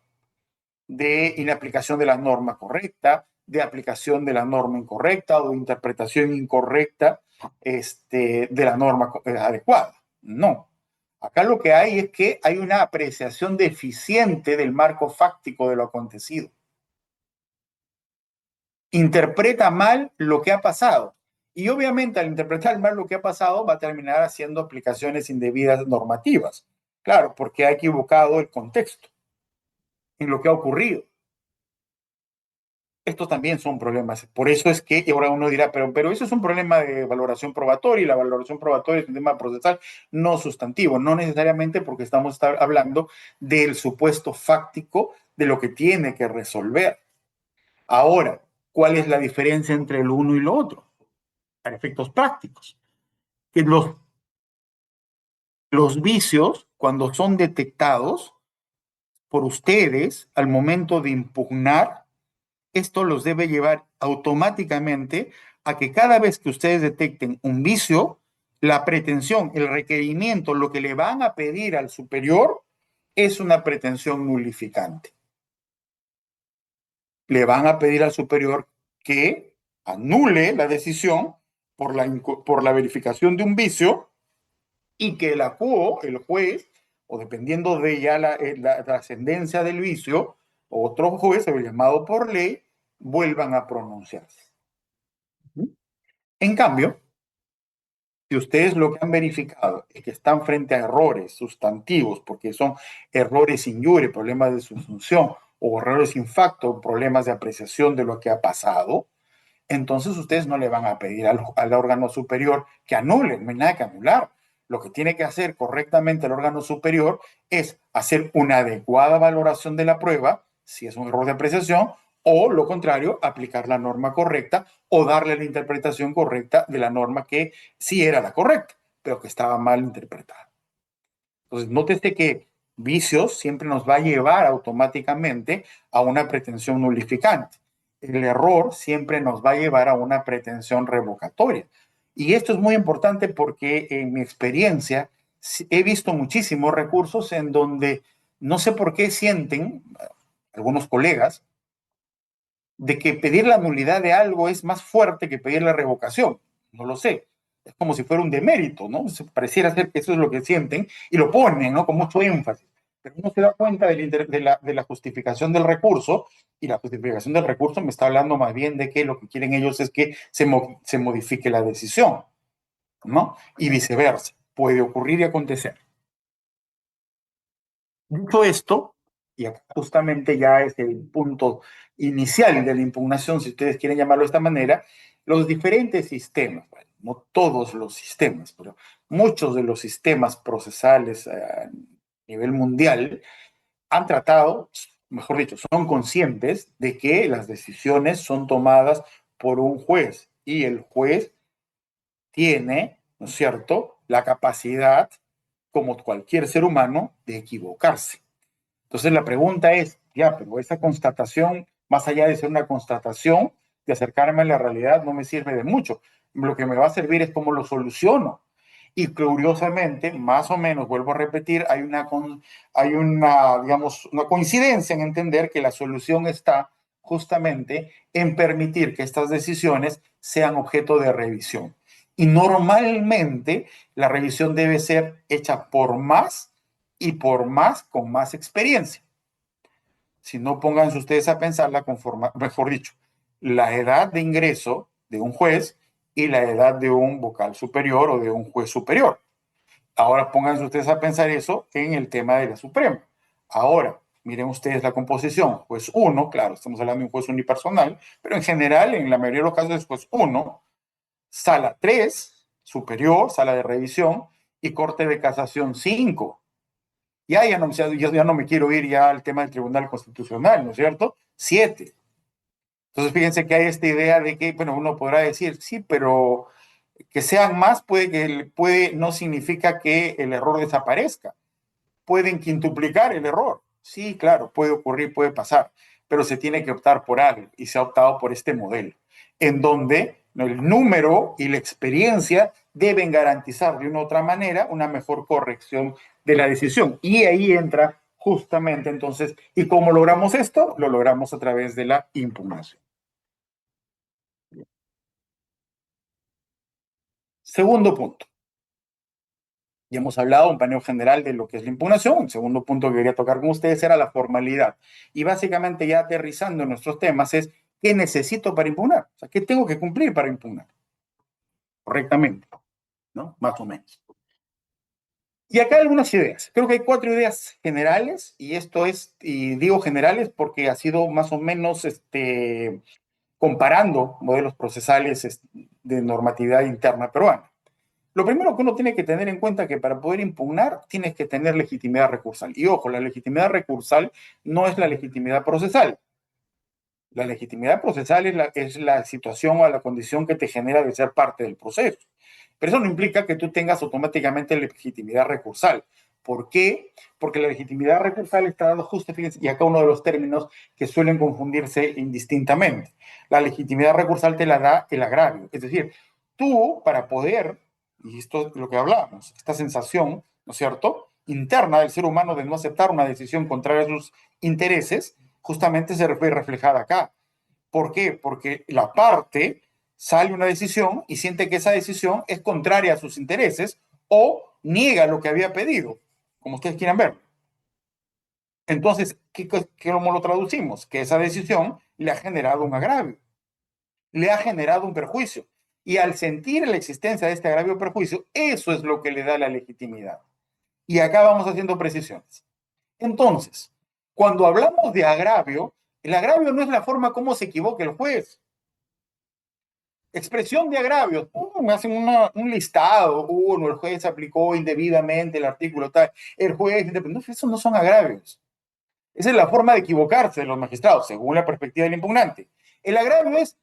de inaplicación de la norma correcta, de aplicación de la norma incorrecta o de interpretación incorrecta de la norma adecuada. No. Acá lo que hay es que hay una apreciación deficiente del marco fáctico de lo acontecido. Interpreta mal lo que ha pasado. Y obviamente al interpretar mal lo que ha pasado va a terminar haciendo aplicaciones indebidas normativas. Claro, porque ha equivocado el contexto en lo que ha ocurrido. Estos también son problemas. Por eso es que, y ahora uno dirá, pero eso es un problema de valoración probatoria y la valoración probatoria es un tema procesal no sustantivo, no necesariamente porque estamos hablando del supuesto fáctico de lo que tiene que resolver. Ahora, ¿Cuál es la diferencia entre lo uno y lo otro? Para efectos prácticos. Que los vicios, cuando son detectados por ustedes al momento de impugnar, esto los debe llevar automáticamente a que cada vez que ustedes detecten un vicio, la pretensión, el requerimiento, lo que le van a pedir al superior es una pretensión nulificante. Le van a pedir al superior que anule la decisión por la verificación de un vicio y que el acuo, el juez, o dependiendo de ya la trascendencia del vicio, otro juez, el llamado por ley, vuelvan a pronunciarse. En cambio, si ustedes lo que han verificado es que están frente a errores sustantivos, porque son errores injure, problemas de subsunción, o errores in facto, problemas de apreciación de lo que ha pasado, entonces ustedes no le van a pedir al órgano superior que anule, no hay nada que anular. Lo que tiene que hacer correctamente el órgano superior es hacer una adecuada valoración de la prueba, si es un error de apreciación, o lo contrario, aplicar la norma correcta o darle la interpretación correcta de la norma que sí era la correcta, pero que estaba mal interpretada. Entonces, nótese que vicios siempre nos va a llevar automáticamente a una pretensión nulificante. El error siempre nos va a llevar a una pretensión revocatoria. Y esto es muy importante porque en mi experiencia he visto muchísimos recursos en donde no sé por qué sienten algunos colegas de que pedir la nulidad de algo es más fuerte que pedir la revocación. No lo sé. Es como si fuera un demérito, ¿no? Pareciera ser que eso es lo que sienten y lo ponen, ¿no? Con mucho énfasis. Pero uno se da cuenta de la justificación del recurso y la justificación del recurso me está hablando más bien de que lo que quieren ellos es que se modifique la decisión, ¿no? Y viceversa. Puede ocurrir y acontecer. Dicho esto, y acá justamente ya es el punto inicial de la impugnación, si ustedes quieren llamarlo de esta manera, los diferentes sistemas, bueno, no todos los sistemas, pero muchos de los sistemas procesales a nivel mundial han tratado, mejor dicho, son conscientes de que las decisiones son tomadas por un juez y el juez tiene, ¿no es cierto?, la capacidad, como cualquier ser humano, de equivocarse. Entonces la pregunta es, ya, pero esa constatación, más allá de ser una constatación, de acercarme a la realidad, no me sirve de mucho. Lo que me va a servir es cómo lo soluciono. Y curiosamente, más o menos, vuelvo a repetir, digamos, una coincidencia en entender que la solución está justamente en permitir que estas decisiones sean objeto de revisión. Y normalmente la revisión debe ser hecha por más y por más con más experiencia. Si no, pónganse ustedes a pensar mejor dicho, la edad de ingreso de un juez y la edad de un vocal superior o de un juez superior. Ahora pónganse ustedes a pensar eso en el tema de la Suprema. Ahora, miren ustedes la composición. Juez 1, claro, estamos hablando de un juez unipersonal, pero en general, en la mayoría de los casos es juez 1, sala 3, superior, sala de revisión, y Corte de Casación 5. Ya no me quiero ir ya al tema del Tribunal Constitucional, ¿no es cierto? 7. Entonces, fíjense que hay esta idea de que, bueno, uno podrá decir, sí, pero que sean más no significa que el error desaparezca. Pueden quintuplicar el error. Sí, claro, puede ocurrir, puede pasar, pero se tiene que optar por algo y se ha optado por este modelo, en donde el número y la experiencia deben garantizar de una u otra manera una mejor corrección de la decisión. Y ahí entra justamente entonces, ¿y cómo logramos esto? Lo logramos a través de la impugnación. Segundo punto. Ya hemos hablado un paneo general de lo que es la impugnación. El segundo punto que quería tocar con ustedes era la formalidad. Y básicamente ya aterrizando en nuestros temas es, ¿qué necesito para impugnar? O sea, ¿qué tengo que cumplir para impugnar? Correctamente, ¿no? Más o menos. Y acá hay algunas ideas. Creo que hay 4 ideas generales, y digo generales porque ha sido más o menos comparando modelos procesales de normatividad interna peruana. Lo primero que uno tiene que tener en cuenta es que para poder impugnar tienes que tener legitimidad recursal. Y ojo, la legitimidad recursal no es la legitimidad procesal. La legitimidad procesal es la situación o la condición que te genera de ser parte del proceso. Pero eso no implica que tú tengas automáticamente legitimidad recursal. ¿Por qué? Porque la legitimidad recursal está dado justo, fíjense, y acá uno de los términos que suelen confundirse indistintamente. La legitimidad recursal te la da el agravio. Es decir, tú para poder, y esto es lo que hablamos, esta sensación, ¿no es cierto?, interna del ser humano de no aceptar una decisión contraria a sus intereses, justamente se ve reflejada acá. ¿Por qué? Porque la parte sale una decisión y siente que esa decisión es contraria a sus intereses o niega lo que había pedido, como ustedes quieran ver. Entonces, ¿cómo lo traducimos? Que esa decisión le ha generado un agravio, le ha generado un perjuicio. Y al sentir la existencia de este agravio o perjuicio, eso es lo que le da la legitimidad. Y acá vamos haciendo precisiones. Entonces, cuando hablamos de agravio, el agravio no es la forma como se equivoca el juez. Expresión de agravios. Me hacen un listado. No, el juez aplicó indebidamente el artículo tal. El juez, no, eso no son agravios. Esa es la forma de equivocarse de los magistrados, según la perspectiva del impugnante. El agravio es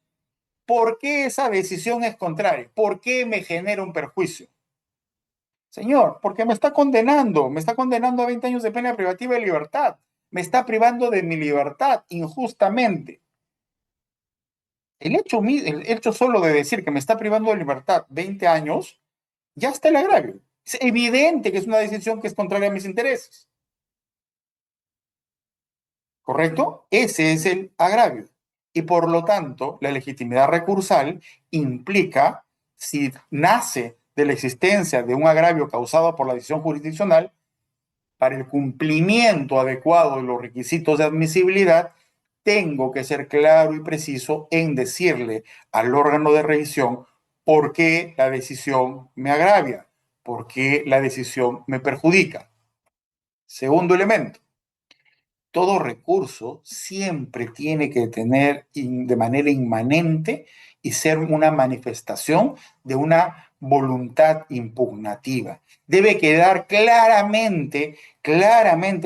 por qué esa decisión es contraria, por qué me genera un perjuicio. Señor, porque me está condenando a 20 años de pena privativa de libertad, me está privando de mi libertad injustamente. El hecho solo de decir que me está privando de libertad 20 años, ya está el agravio. Es evidente que es una decisión que es contraria a mis intereses. ¿Correcto? Ese es el agravio. Y por lo tanto, la legitimidad recursal implica, si nace de la existencia de un agravio causado por la decisión jurisdiccional, para el cumplimiento adecuado de los requisitos de admisibilidad, tengo que ser claro y preciso en decirle al órgano de revisión por qué la decisión me agravia, por qué la decisión me perjudica. Segundo elemento, todo recurso siempre tiene que tener de manera inmanente y ser una manifestación de una voluntad impugnativa. Debe quedar claramente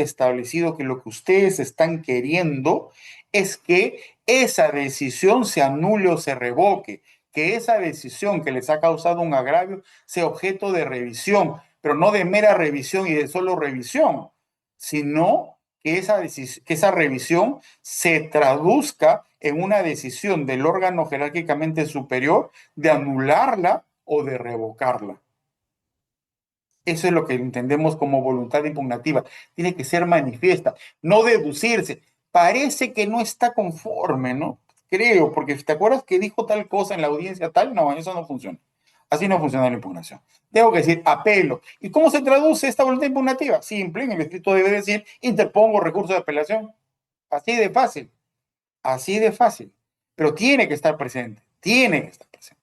establecido que lo que ustedes están queriendo es que esa decisión se anule o se revoque, que esa decisión que les ha causado un agravio sea objeto de revisión, pero no de mera revisión y de solo revisión, sino que esa revisión se traduzca en una decisión del órgano jerárquicamente superior de anularla o de revocarla. Eso es lo que entendemos como voluntad impugnativa. Tiene que ser manifiesta, no deducirse. Parece que no está conforme, ¿no? Creo, porque ¿te acuerdas que dijo tal cosa en la audiencia tal? No, eso no funciona. Así no funciona la impugnación. Tengo que decir apelo. ¿Y cómo se traduce esta voluntad impugnativa? Simple, en el escrito debe decir interpongo recurso de apelación. Así de fácil, así de fácil. Pero tiene que estar presente, tiene que estar presente.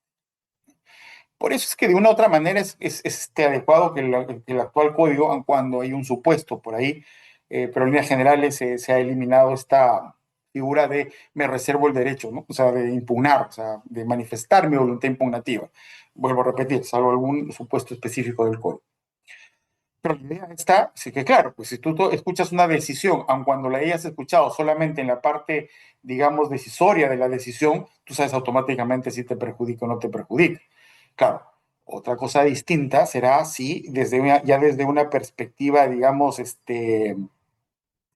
Por eso es que de una u otra manera es adecuado que el actual código, aun cuando hay un supuesto por ahí, pero en líneas generales se ha eliminado esta figura de me reservo el derecho, ¿no? O sea, de impugnar, o sea, de manifestar mi voluntad impugnativa. Vuelvo a repetir, salvo algún supuesto específico del código. Pero la idea está, sí que claro, pues si tú escuchas una decisión, aun cuando la hayas escuchado solamente en la parte, digamos, decisoria de la decisión, tú sabes automáticamente si te perjudica o no te perjudica. Claro, otra cosa distinta será si ya desde una perspectiva, digamos,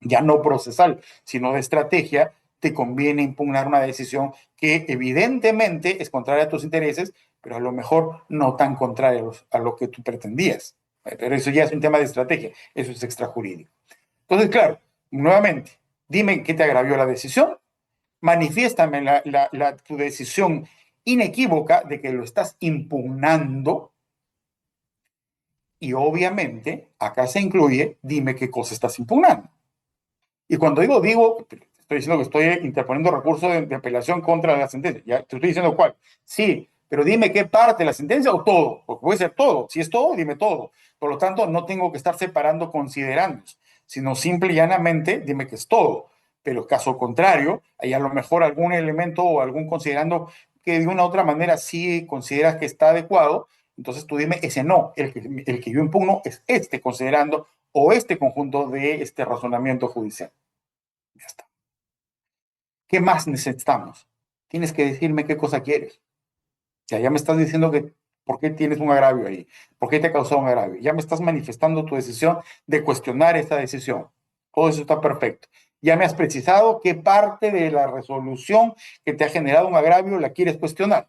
ya no procesal, sino de estrategia, te conviene impugnar una decisión que evidentemente es contraria a tus intereses, pero a lo mejor no tan contraria a lo que tú pretendías. Pero eso ya es un tema de estrategia, eso es extrajurídico. Entonces, claro, nuevamente, dime qué te agravió la decisión, manifiéstame tu decisión inequívoca de que lo estás impugnando y obviamente acá se incluye, dime qué cosa estás impugnando. Y cuando digo, estoy diciendo que estoy interponiendo recurso de apelación contra la sentencia. Ya te estoy diciendo cuál. Sí, pero dime qué parte de la sentencia o todo, porque puede ser todo. Si es todo, dime todo. Por lo tanto, no tengo que estar separando considerandos, sino simple y llanamente dime que es todo. Pero caso contrario, hay a lo mejor algún elemento o algún considerando que de una u otra manera sí consideras que está adecuado, entonces tú dime ese no, el que yo impugno es este considerando o este conjunto de este razonamiento judicial. Ya está. ¿Qué más necesitamos? Tienes que decirme qué cosa quieres. Ya me estás diciendo que por qué tienes un agravio ahí, por qué te ha causado un agravio. Ya me estás manifestando tu decisión de cuestionar esa decisión. Todo eso está perfecto. Ya me has precisado qué parte de la resolución que te ha generado un agravio la quieres cuestionar.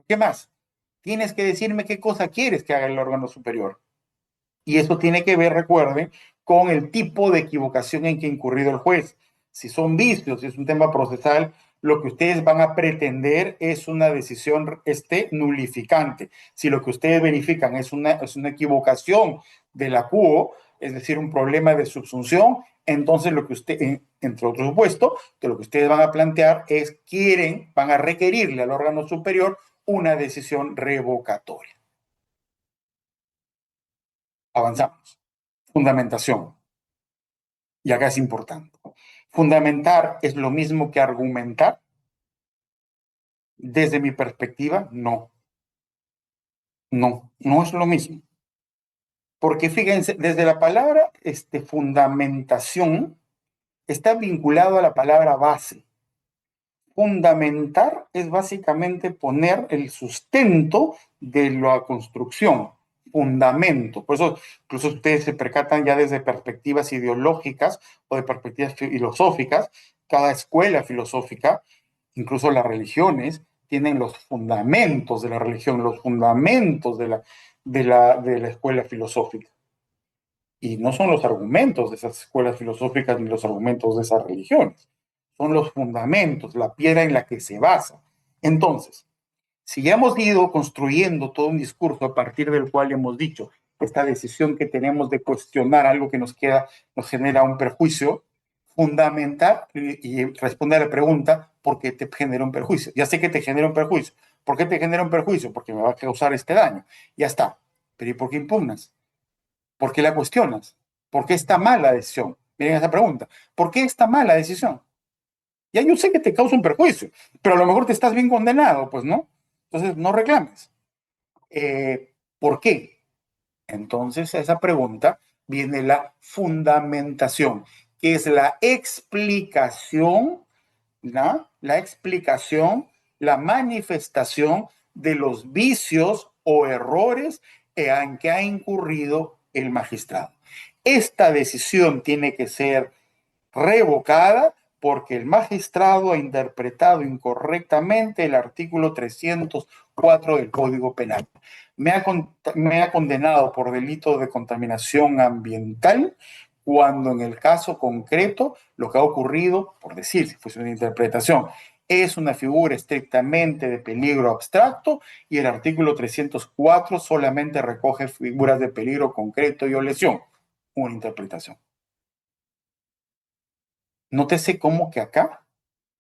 ¿Qué más? Tienes que decirme qué cosa quieres que haga el órgano superior. Y eso tiene que ver, recuerden, con el tipo de equivocación en que ha incurrido el juez. Si son vicios, si es un tema procesal, lo que ustedes van a pretender es una decisión nulificante. Si lo que ustedes verifican es una equivocación de la CUO, es decir, un problema de subsunción, entonces lo que usted, entre otros supuestos, que lo que ustedes van a plantear es van a requerirle al órgano superior una decisión revocatoria. Avanzamos. Fundamentación. Y acá es importante. Fundamentar es lo mismo que argumentar. Desde mi perspectiva, no. No es lo mismo. Porque fíjense, desde la palabra fundamentación está vinculado a la palabra base. Fundamentar es básicamente poner el sustento de la construcción, fundamento. Por eso, incluso ustedes se percatan ya desde perspectivas ideológicas o de perspectivas filosóficas, cada escuela filosófica, incluso las religiones, tienen los fundamentos de la religión, los fundamentos de la escuela filosófica. Y no son los argumentos de esas escuelas filosóficas ni los argumentos de esas religiones. Son los fundamentos, la piedra en la que se basa. Entonces, si ya hemos ido construyendo todo un discurso a partir del cual hemos dicho esta decisión que tenemos de cuestionar algo que nos genera un perjuicio, fundamentar y responder a la pregunta, ¿por qué te genera un perjuicio? Ya sé que te genera un perjuicio. ¿Por qué te genera un perjuicio? Porque me va a causar este daño. Ya está. Pero ¿y por qué impugnas? ¿Por qué la cuestionas? ¿Por qué está mal la decisión? Miren esa pregunta. ¿Por qué está mal la decisión? Ya yo sé que te causa un perjuicio, pero a lo mejor te estás bien condenado, pues, ¿no? Entonces, no reclames. ¿Por qué? Entonces, a esa pregunta viene la fundamentación, que es la explicación, ¿no? La explicación, la manifestación de los vicios o errores en que ha incurrido el magistrado. Esta decisión tiene que ser revocada porque el magistrado ha interpretado incorrectamente el artículo 304 del Código Penal. Me ha condenado por delito de contaminación ambiental cuando en el caso concreto lo que ha ocurrido, por decir, si fuese una interpretación, es una figura estrictamente de peligro abstracto y el artículo 304 solamente recoge figuras de peligro concreto y o lesión. Una interpretación. Nótese cómo que acá,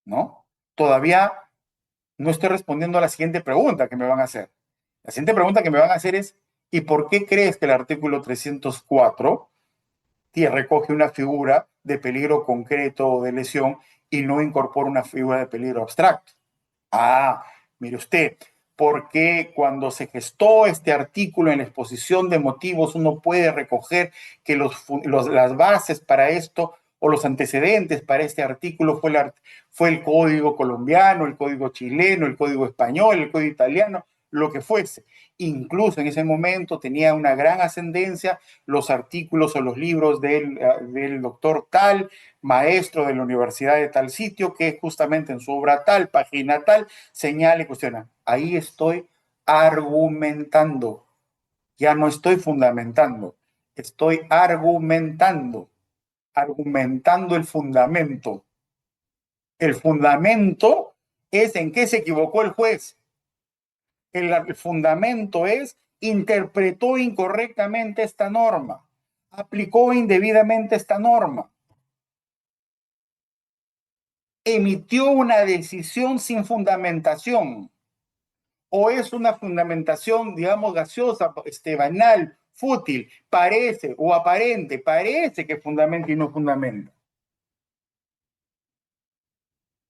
¿no? Todavía no estoy respondiendo a la siguiente pregunta que me van a hacer. La siguiente pregunta que me van a hacer es, ¿y por qué crees que el artículo 304 recoge una figura de peligro concreto o de lesión y no incorpora una figura de peligro abstracto? Ah, mire usted, porque cuando se gestó este artículo en la exposición de motivos, uno puede recoger que las bases para esto o los antecedentes para este artículo fue el código colombiano, el código chileno, el código español, el código italiano, lo que fuese. Incluso en ese momento tenía una gran ascendencia los artículos o los libros del doctor tal, maestro de la universidad de tal sitio, que justamente en su obra tal, página tal, señala y cuestiona. Ahí estoy argumentando, ya no estoy fundamentando, estoy argumentando el fundamento. El fundamento es en qué se equivocó el juez. El fundamento es interpretó incorrectamente esta norma, aplicó indebidamente esta norma, emitió una decisión sin fundamentación, o es una fundamentación, digamos, gaseosa, banal, fútil, parece o aparente, parece que fundamenta y no fundamenta.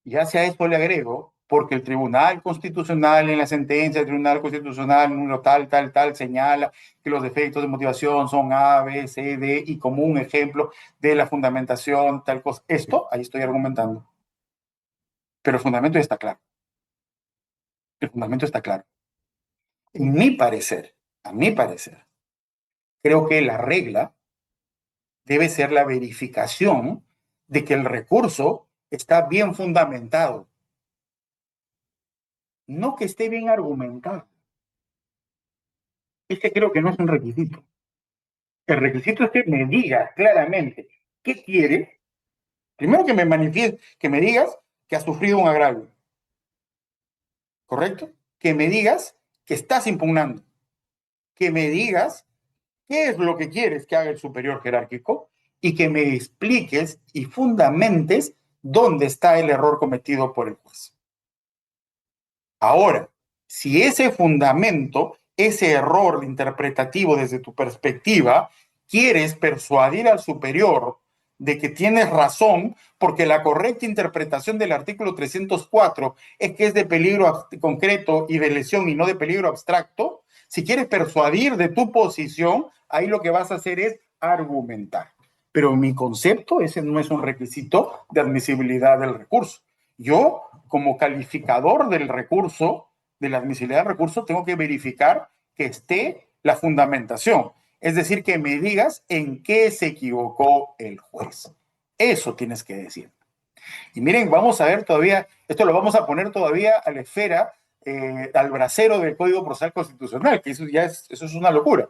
Y hacia esto le agrego, porque el Tribunal Constitucional, en la sentencia del Tribunal Constitucional número tal, tal, tal, señala que los defectos de motivación son A, B, C, D, y como un ejemplo de la fundamentación, tal cosa. Esto, ahí estoy argumentando. Pero el fundamento ya está claro. El fundamento está claro. En mi parecer, a mi parecer, creo que la regla debe ser la verificación de que el recurso está bien fundamentado, no que esté bien argumentado. Es que creo que no es un requisito. El requisito es que me digas claramente qué quiere. Primero que me manifieste, que me digas que has sufrido un agravio, ¿correcto? Que me digas que estás impugnando, que me digas qué es lo que quieres que haga el superior jerárquico y que me expliques y fundamentes dónde está el error cometido por el juez. Ahora, si ese fundamento, ese error interpretativo desde tu perspectiva, quieres persuadir al superior de que tienes razón, porque la correcta interpretación del artículo 304 es que es de peligro concreto y de lesión y no de peligro abstracto, si quieres persuadir de tu posición, ahí lo que vas a hacer es argumentar. Pero mi concepto, ese no es un requisito de admisibilidad del recurso. Yo, como calificador del recurso, de la admisibilidad del recurso, tengo que verificar que esté la fundamentación. Es decir, que me digas en qué se equivocó el juez. Eso tienes que decir. Y miren, vamos a ver todavía, esto lo vamos a poner todavía a la esfera, al bracero del Código Procesal Constitucional, que eso ya eso es una locura.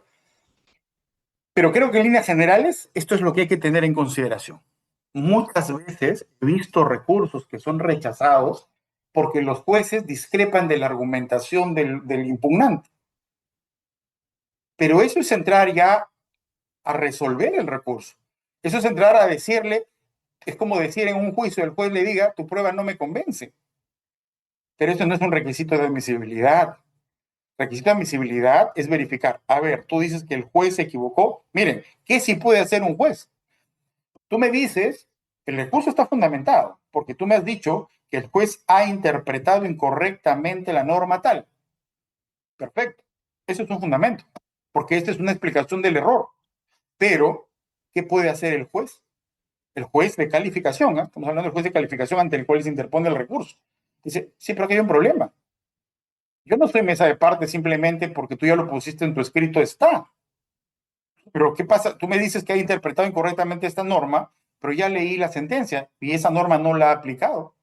Pero creo que en líneas generales esto es lo que hay que tener en consideración. Muchas veces he visto recursos que son rechazados porque los jueces discrepan de la argumentación del impugnante. Pero eso es entrar ya a resolver el recurso. Eso es entrar a decirle, es como decir en un juicio, el juez le diga, tu prueba no me convence. Pero eso no es un requisito de admisibilidad. Requisito de admisibilidad es verificar, a ver, tú dices que el juez se equivocó. Miren, ¿qué sí puede hacer un juez? Tú me dices, el recurso está fundamentado, porque tú me has dicho que el juez ha interpretado incorrectamente la norma tal. Perfecto. Eso es un fundamento, porque esta es una explicación del error. Pero, ¿qué puede hacer el juez? El juez de calificación, ¿eh? Estamos hablando del juez de calificación ante el cual se interpone el recurso. Dice, sí, pero aquí hay un problema. Yo no soy mesa de parte simplemente porque tú ya lo pusiste en tu escrito, está. Pero ¿qué pasa? Tú me dices que ha interpretado incorrectamente esta norma, pero ya leí la sentencia y esa norma no la ha aplicado.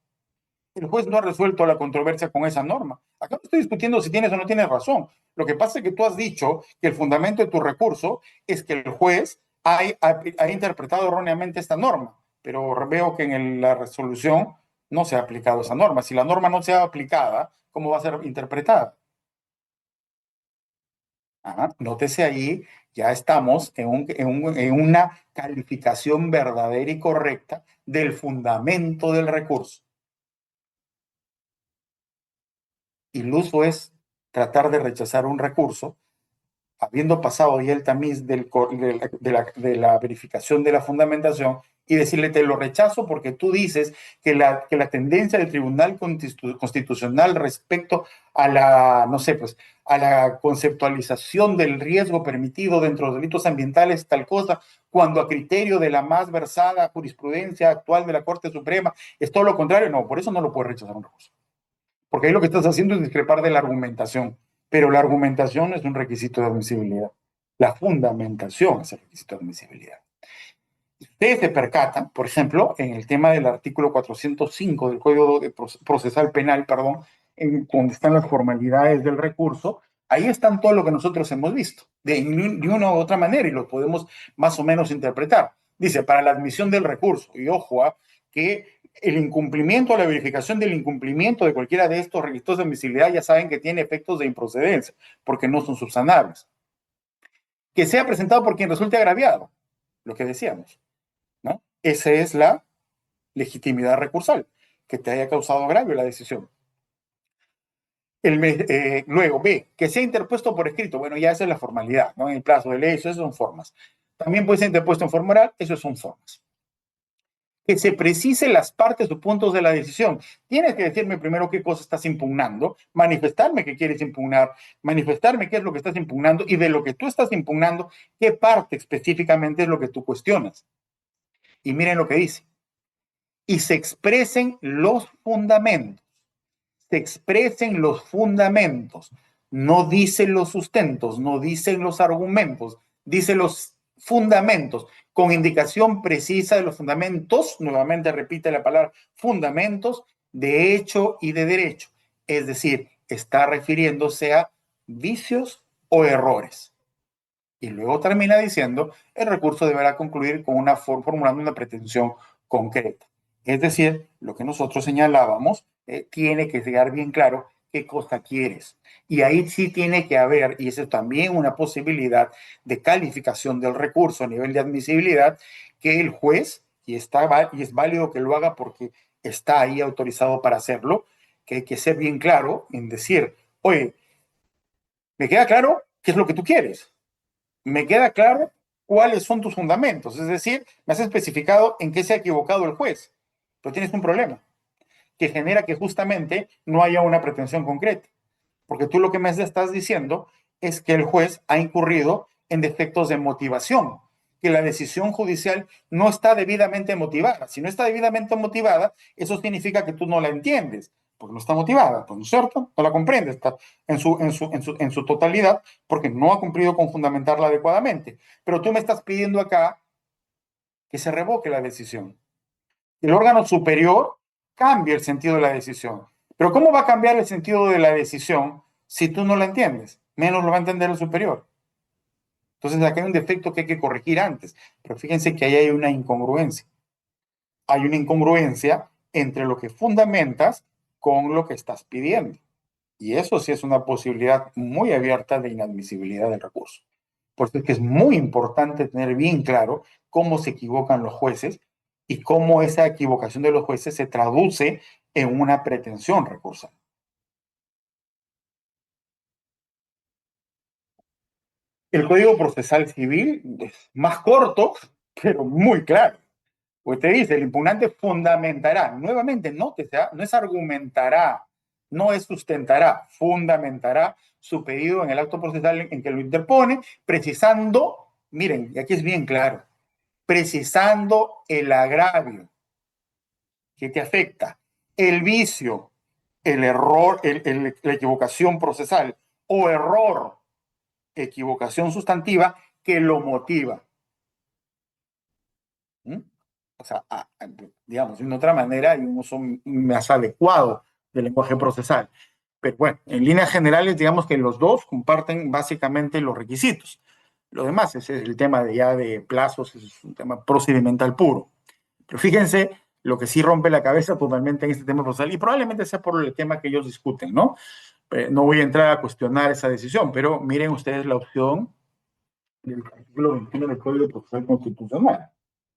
El juez no ha resuelto la controversia con esa norma. Acá no estoy discutiendo si tienes o no tienes razón. Lo que pasa es que tú has dicho que el fundamento de tu recurso es que el juez ha interpretado erróneamente esta norma, pero veo que en la resolución no se ha aplicado esa norma. Si la norma no se ha aplicada, ¿cómo va a ser interpretada? Nótese ahí, ya estamos en una calificación verdadera y correcta del fundamento del recurso. Iluso es tratar de rechazar un recurso, habiendo pasado ya el tamiz de la verificación de la fundamentación, y decirle, te lo rechazo porque tú dices que la tendencia del Tribunal Constitucional respecto a la, no sé, pues, a la conceptualización del riesgo permitido dentro de los delitos ambientales, tal cosa, cuando a criterio de la más versada jurisprudencia actual de la Corte Suprema es todo lo contrario. No, por eso no lo puede rechazar un recurso. Porque ahí lo que estás haciendo es discrepar de la argumentación, pero la argumentación es un requisito de admisibilidad. La fundamentación es el requisito de admisibilidad. Ustedes se percatan, por ejemplo, en el tema del artículo 405 del Código Procesal Penal, perdón, en donde están las formalidades del recurso, ahí están todo lo que nosotros hemos visto, de una u otra manera, y lo podemos más o menos interpretar. Dice, para la admisión del recurso, y ojo, que el incumplimiento, la verificación del incumplimiento de cualquiera de estos requisitos de admisibilidad ya saben que tiene efectos de improcedencia, porque no son subsanables. Que sea presentado por quien resulte agraviado, lo que decíamos, ¿no? Esa es la legitimidad recursal, que te haya causado agravio la decisión. Luego, B, que sea interpuesto por escrito. Bueno, ya esa es la formalidad, ¿no? En el plazo de ley, eso son formas. También puede ser interpuesto en forma oral, eso son formas. Que se precise las partes o puntos de la decisión. Tienes que decirme primero qué cosa estás impugnando, manifestarme qué quieres impugnar, manifestarme qué es lo que estás impugnando y de lo que tú estás impugnando, qué parte específicamente es lo que tú cuestionas. Y miren lo que dice. y se expresen los fundamentos. Se expresen los fundamentos. No dice los sustentos, no dicen los argumentos, dice los fundamentos, con indicación precisa de los fundamentos, nuevamente repite la palabra fundamentos, de hecho y de derecho. Es decir, está refiriéndose a vicios o errores. Y luego termina diciendo, el recurso deberá concluir con formulando una pretensión concreta. Es decir, lo que nosotros señalábamos, tiene que quedar bien claro qué cosa quieres. Y ahí sí tiene que haber, y eso es también una posibilidad de calificación del recurso a nivel de admisibilidad, que el juez, y es válido que lo haga porque está ahí autorizado para hacerlo, que hay que ser bien claro en decir, oye, ¿me queda claro qué es lo que tú quieres? ¿Me queda claro cuáles son tus fundamentos? Es decir, me has especificado en qué se ha equivocado el juez, pero tienes un problema que genera que justamente no haya una pretensión concreta, porque tú lo que me estás diciendo es que el juez ha incurrido en defectos de motivación, que la decisión judicial no está debidamente motivada. Si no está debidamente motivada, eso significa que tú no la entiendes, porque no está motivada, ¿no es cierto? No la comprendes, está en su totalidad, porque no ha cumplido con fundamentarla adecuadamente. Pero tú me estás pidiendo acá que se revoque la decisión. El órgano superior cambia el sentido de la decisión. Pero ¿cómo va a cambiar el sentido de la decisión si tú no la entiendes? Menos lo va a entender el superior. Entonces acá hay un defecto que hay que corregir antes. Pero fíjense que ahí hay una incongruencia. Hay una incongruencia entre lo que fundamentas con lo que estás pidiendo. Y eso sí es una posibilidad muy abierta de inadmisibilidad del recurso. Por eso es que es muy importante tener bien claro cómo se equivocan los jueces y cómo esa equivocación de los jueces se traduce en una pretensión recursal. El Código Procesal Civil es más corto, pero muy claro. Pues te dice, el impugnante fundamentará, nuevamente, no es argumentará, no es sustentará, fundamentará su pedido en el acto procesal en que lo interpone, precisando, miren, y aquí es bien claro, precisando el agravio que te afecta, el vicio, el error, la equivocación procesal o error, equivocación sustantiva que lo motiva. ¿Mm? O sea, digamos, de otra manera hay un uso más adecuado del lenguaje procesal. Pero bueno, en líneas generales, digamos que los dos comparten básicamente los requisitos. Lo demás es el tema de ya de plazos, es un tema procedimental puro. Pero fíjense lo que sí rompe la cabeza totalmente en este tema procesal, y probablemente sea por el tema que ellos discuten, ¿no? No voy a entrar a cuestionar esa decisión, pero miren ustedes la opción del artículo 21 del Código Procesal Constitucional.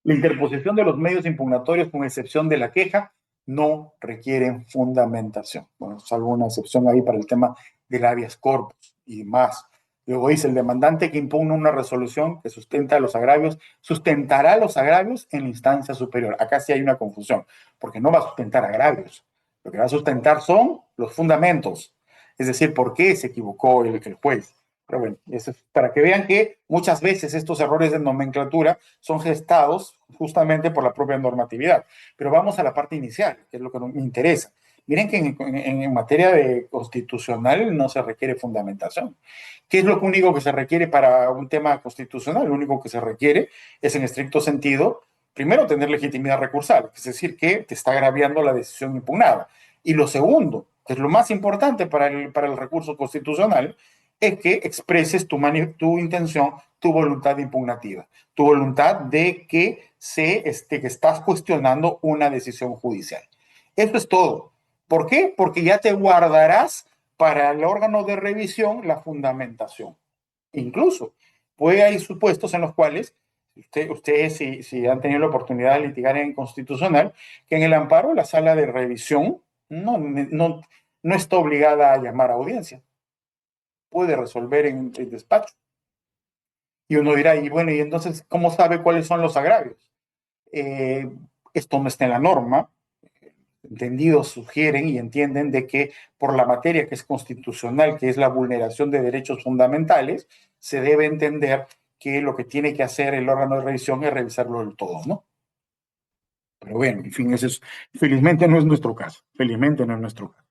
La interposición de los medios impugnatorios, con excepción de la queja, no requieren fundamentación. Bueno, salvo una excepción ahí para el tema del habeas corpus y más. Luego dice, el demandante que impugna una resolución que sustenta los agravios, sustentará los agravios en la instancia superior. Acá sí hay una confusión, porque no va a sustentar agravios. Lo que va a sustentar son los fundamentos. Es decir, por qué se equivocó el juez. Pero bueno, eso es para que vean que muchas veces estos errores de nomenclatura son gestados justamente por la propia normatividad. Pero vamos a la parte inicial, que es lo que me interesa. Miren que en materia de constitucional no se requiere fundamentación. ¿Qué es lo único que se requiere para un tema constitucional? Lo único que se requiere es, en estricto sentido, primero, tener legitimidad recursal, es decir, que te está agraviando la decisión impugnada. Y lo segundo, que es lo más importante para el recurso constitucional, es que expreses tu intención, tu voluntad impugnativa, tu voluntad de que que estás cuestionando una decisión judicial. Eso es todo. ¿Por qué? Porque ya te guardarás para el órgano de revisión la fundamentación. Incluso puede haber supuestos en los cuales ustedes si han tenido la oportunidad de litigar en constitucional, que en el amparo la sala de revisión no está obligada a llamar a audiencia, puede resolver en el despacho. Y uno dirá, y bueno, ¿y entonces cómo sabe cuáles son los agravios? Eh, Esto no está en la norma. Entendidos sugieren y entienden de que por la materia que es constitucional, que es la vulneración de derechos fundamentales, se debe entender que lo que tiene que hacer el órgano de revisión es revisarlo del todo, ¿no? Pero bueno, en fin, felizmente no es nuestro caso. Felizmente no es nuestro caso.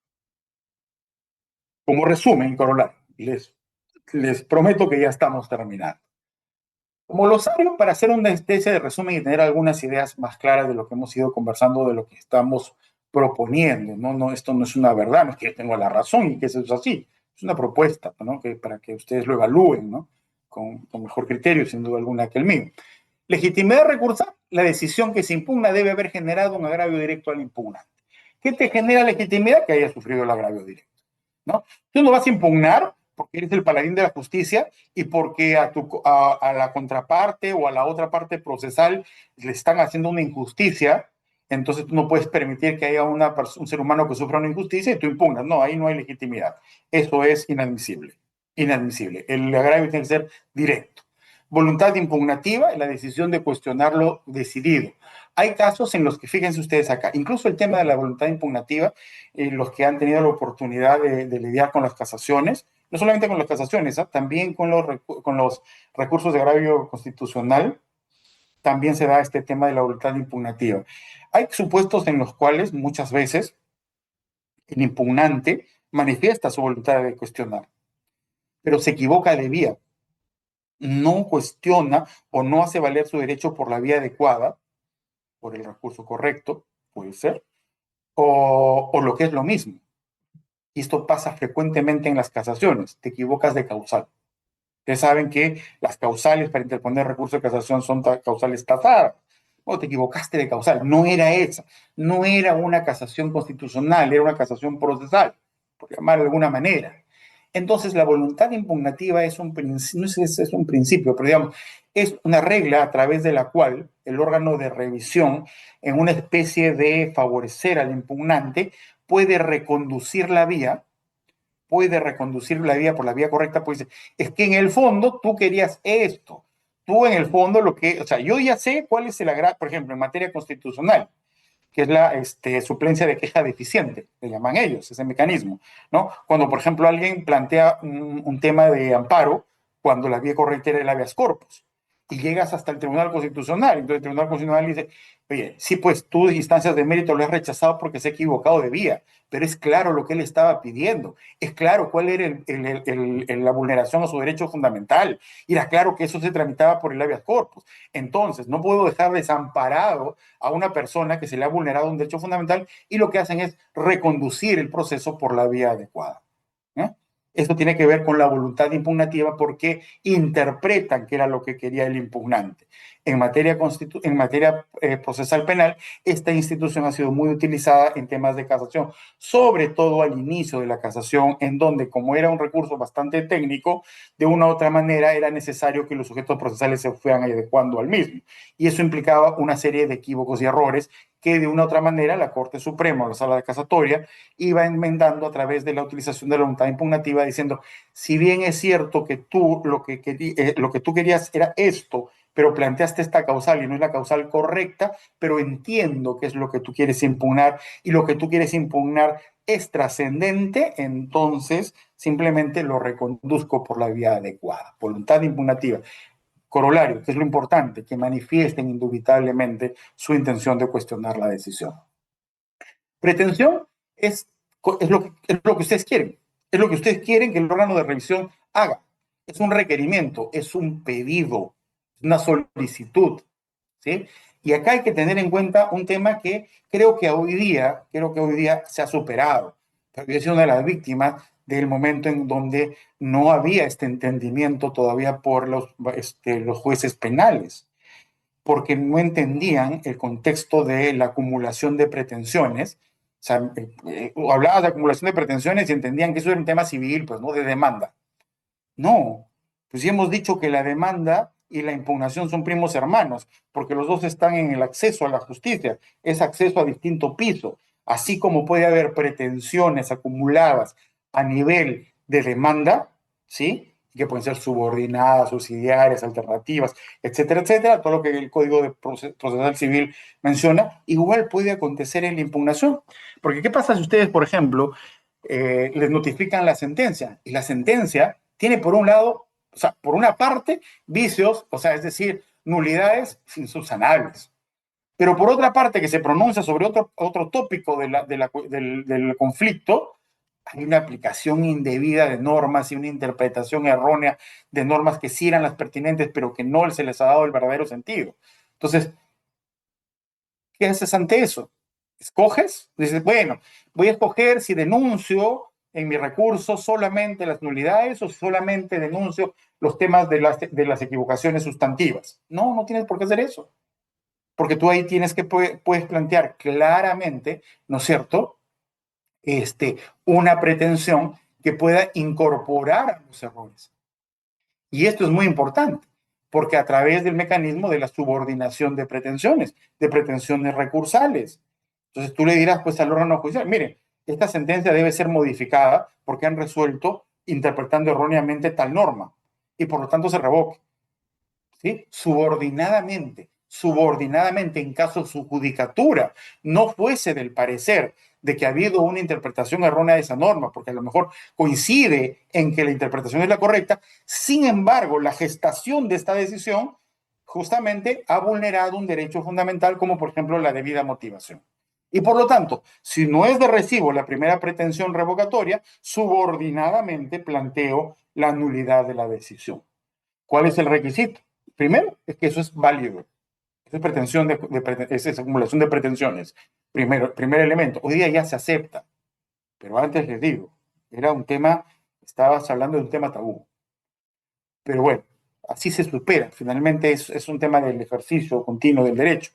Como resumen, corolar, les prometo que ya estamos terminando. Como glosario, para hacer una especie de resumen y tener algunas ideas más claras de lo que hemos ido conversando, de lo que estamos proponiendo, ¿no? No, esto no es una verdad, no es que yo tenga la razón y que eso es así, es una propuesta, ¿no? Para que ustedes lo evalúen, ¿no? Con mejor criterio, sin duda alguna, que el mío. Legitimidad recursal, la decisión que se impugna debe haber generado un agravio directo al impugnante. ¿Qué te genera legitimidad? Que haya sufrido el agravio directo, ¿no? Tú no vas a impugnar porque eres el paladín de la justicia y porque a la contraparte o a la otra parte procesal le están haciendo una injusticia, entonces tú no puedes permitir que haya un ser humano que sufra una injusticia y tú impugnas. No, ahí no hay legitimidad. Eso es inadmisible. Inadmisible. El agravio tiene que ser directo. Voluntad impugnativa, la decisión de cuestionarlo decidido. Hay casos en los que, fíjense ustedes acá, incluso el tema de la voluntad impugnativa, los que han tenido la oportunidad de lidiar con las casaciones, no solamente con las casaciones, también con los recursos de agravio constitucional, también se da este tema de la voluntad impugnativa. Hay supuestos en los cuales muchas veces el impugnante manifiesta su voluntad de cuestionar, pero se equivoca de vía, no cuestiona o no hace valer su derecho por la vía adecuada, por el recurso correcto, puede ser, o lo que es lo mismo. Y esto pasa frecuentemente en las casaciones, te equivocas de causal. Ustedes saben que las causales para interponer recurso de casación son causales tasadas. O te equivocaste de causal, no era esa, no era una casación constitucional, era una casación procesal, por llamar de alguna manera. Entonces, la voluntad impugnativa es un principio, pero digamos, es una regla a través de la cual el órgano de revisión, en una especie de favorecer al impugnante, puede reconducir la vía por la vía correcta, pues es que en el fondo tú querías esto. Tú en el fondo o sea, yo ya sé cuál es el agravio, por ejemplo, en materia constitucional, que es la suplencia de queja deficiente, le llaman ellos, ese mecanismo, ¿no? Cuando, por ejemplo, alguien plantea un tema de amparo, cuando la vía correcta era el habeas corpus, y llegas hasta el Tribunal Constitucional, entonces el Tribunal Constitucional dice, oye, sí, pues tú instancias de mérito lo has rechazado porque se ha equivocado de vía, pero es claro lo que él estaba pidiendo, es claro cuál era la vulneración a su derecho fundamental, y era claro que eso se tramitaba por el habeas corpus. Entonces, no puedo dejar desamparado a una persona que se le ha vulnerado un derecho fundamental y lo que hacen es reconducir el proceso por la vía adecuada. ¿Eh? Esto tiene que ver con la voluntad impugnativa porque interpretan que era lo que quería el impugnante. En materia procesal penal, esta institución ha sido muy utilizada en temas de casación, sobre todo al inicio de la casación, en donde, como era un recurso bastante técnico, de una u otra manera era necesario que los sujetos procesales se fueran adecuando al mismo. Y eso implicaba una serie de equívocos y errores que de una u otra manera la Corte Suprema o la Sala de Casatoria iba enmendando a través de la utilización de la voluntad impugnativa, diciendo, si bien es cierto que tú lo que tú querías era esto, pero planteaste esta causal y no es la causal correcta, pero entiendo que es lo que tú quieres impugnar y lo que tú quieres impugnar es trascendente, entonces simplemente lo reconduzco por la vía adecuada. Voluntad impugnativa. Corolario, que es lo importante, que manifiesten indubitablemente su intención de cuestionar la decisión. Pretensión es lo que ustedes quieren. Es lo que ustedes quieren que el órgano de revisión haga. Es un requerimiento, es un pedido, es una solicitud. ¿Sí? Y acá hay que tener en cuenta un tema que creo que hoy día se ha superado. Yo he sido una de las víctimas del momento en donde no había este entendimiento todavía por los jueces penales, porque no entendían el contexto de la acumulación de pretensiones. O sea, hablaba de acumulación de pretensiones y entendían que eso era un tema civil, pues, ¿no? De demanda. No, pues sí hemos dicho que la demanda y la impugnación son primos hermanos, porque los dos están en el acceso a la justicia, es acceso a distinto piso, así como puede haber pretensiones acumuladas a nivel de demanda, ¿sí? Que pueden ser subordinadas, subsidiarias, alternativas, etcétera, todo lo que el Código de Procesal Civil menciona, igual puede acontecer en la impugnación. Porque ¿qué pasa si ustedes, por ejemplo, les notifican la sentencia? Y la sentencia tiene por un lado, o sea, por una parte, vicios, o sea, es decir, nulidades insubsanables. pero por otra parte que se pronuncia sobre otro tópico del conflicto, hay una aplicación indebida de normas y una interpretación errónea de normas que sí eran las pertinentes, pero que no se les ha dado el verdadero sentido. Entonces, ¿qué haces ante eso? ¿Escoges? Dices, bueno, voy a escoger si denuncio en mi recurso solamente las nulidades o si solamente denuncio los temas de las equivocaciones sustantivas. No, no tienes por qué hacer eso. Porque tú ahí puedes plantear claramente, ¿no es cierto? Una pretensión que pueda incorporar los errores. Y esto es muy importante, porque a través del mecanismo de la subordinación de pretensiones recursales. Entonces tú le dirás pues al órgano judicial, mire, esta sentencia debe ser modificada porque han resuelto interpretando erróneamente tal norma y por lo tanto se revoque. ¿Sí? Subordinadamente, en caso su judicatura no fuese del parecer de que ha habido una interpretación errónea de esa norma, porque a lo mejor coincide en que la interpretación es la correcta, sin embargo, la gestación de esta decisión justamente ha vulnerado un derecho fundamental como por ejemplo la debida motivación. Y por lo tanto, si no es de recibo la primera pretensión revocatoria, subordinadamente planteo la nulidad de la decisión. ¿Cuál es el requisito? Primero, es que eso es válido. Esa es acumulación de pretensiones. Primer elemento. Hoy día ya se acepta. Pero antes les digo, estabas hablando de un tema tabú. Pero bueno, así se supera. Finalmente es un tema del ejercicio continuo del derecho.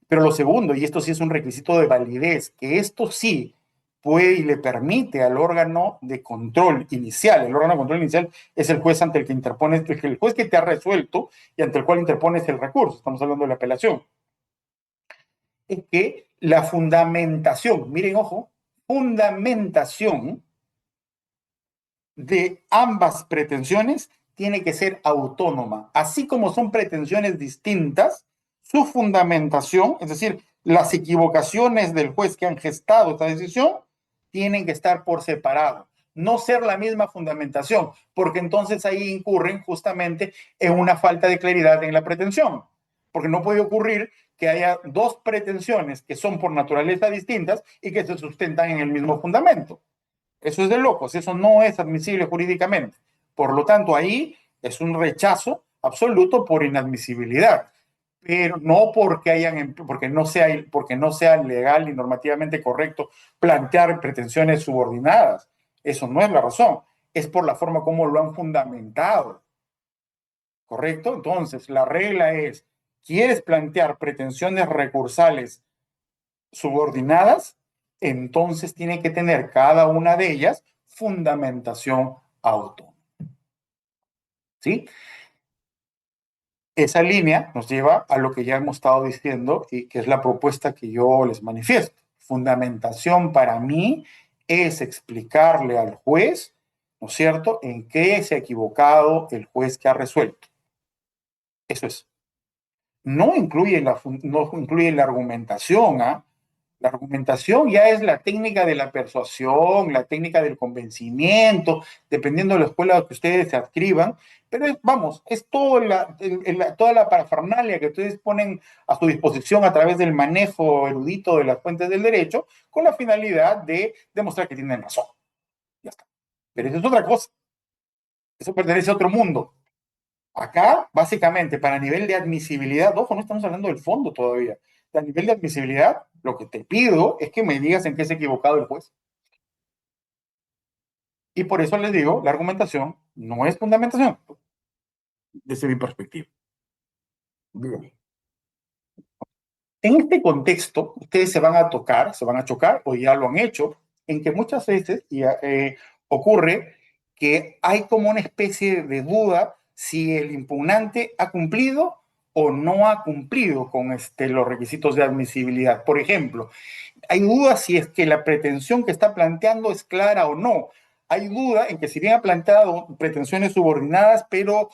Pero lo segundo, y esto sí es un requisito de validez, que esto sí puede y le permite al órgano de control inicial. El órgano de control inicial es el juez ante el que interpones, el juez que te ha resuelto y ante el cual interpones el recurso. Estamos hablando de la apelación. Es que la fundamentación, miren, ojo, fundamentación de ambas pretensiones tiene que ser autónoma. Así como son pretensiones distintas, su fundamentación, es decir, las equivocaciones del juez que han gestado esta decisión, tienen que estar por separado, no ser la misma fundamentación, porque entonces ahí incurren justamente en una falta de claridad en la pretensión, porque no puede ocurrir que haya dos pretensiones que son por naturaleza distintas y que se sustentan en el mismo fundamento. Eso es de locos, eso no es admisible jurídicamente. Por lo tanto, ahí es un rechazo absoluto por inadmisibilidad, pero no porque no sea legal y normativamente correcto plantear pretensiones subordinadas. Eso no es la razón, es por la forma como lo han fundamentado. ¿Correcto? Entonces, la regla es, ¿quieres plantear pretensiones recursales subordinadas? Entonces tiene que tener cada una de ellas fundamentación autónoma. ¿Sí? Esa línea nos lleva a lo que ya hemos estado diciendo y que es la propuesta que yo les manifiesto. Fundamentación para mí es explicarle al juez, ¿no es cierto?, en qué se ha equivocado el juez que ha resuelto. Eso es. No incluye la argumentación, ¿ah? La argumentación ya es la técnica de la persuasión, la técnica del convencimiento, dependiendo de la escuela que ustedes se adscriban, pero es toda la parafernalia que ustedes ponen a su disposición a través del manejo erudito de las fuentes del derecho, con la finalidad de demostrar que tienen razón. Ya está. Pero eso es otra cosa. Eso pertenece a otro mundo. Acá, básicamente, para nivel de admisibilidad, ojo, no estamos hablando del fondo todavía. A nivel de admisibilidad, lo que te pido es que me digas en qué se ha equivocado el juez. Y por eso les digo, la argumentación no es fundamentación, desde mi perspectiva. Bien. En este contexto, ustedes se van a chocar, o ya lo han hecho, en que muchas veces ocurre que hay como una especie de duda si el impugnante ha cumplido o no ha cumplido con los requisitos de admisibilidad. Por ejemplo, hay dudas si es que la pretensión que está planteando es clara o no. Hay duda en que si bien ha planteado pretensiones subordinadas, pero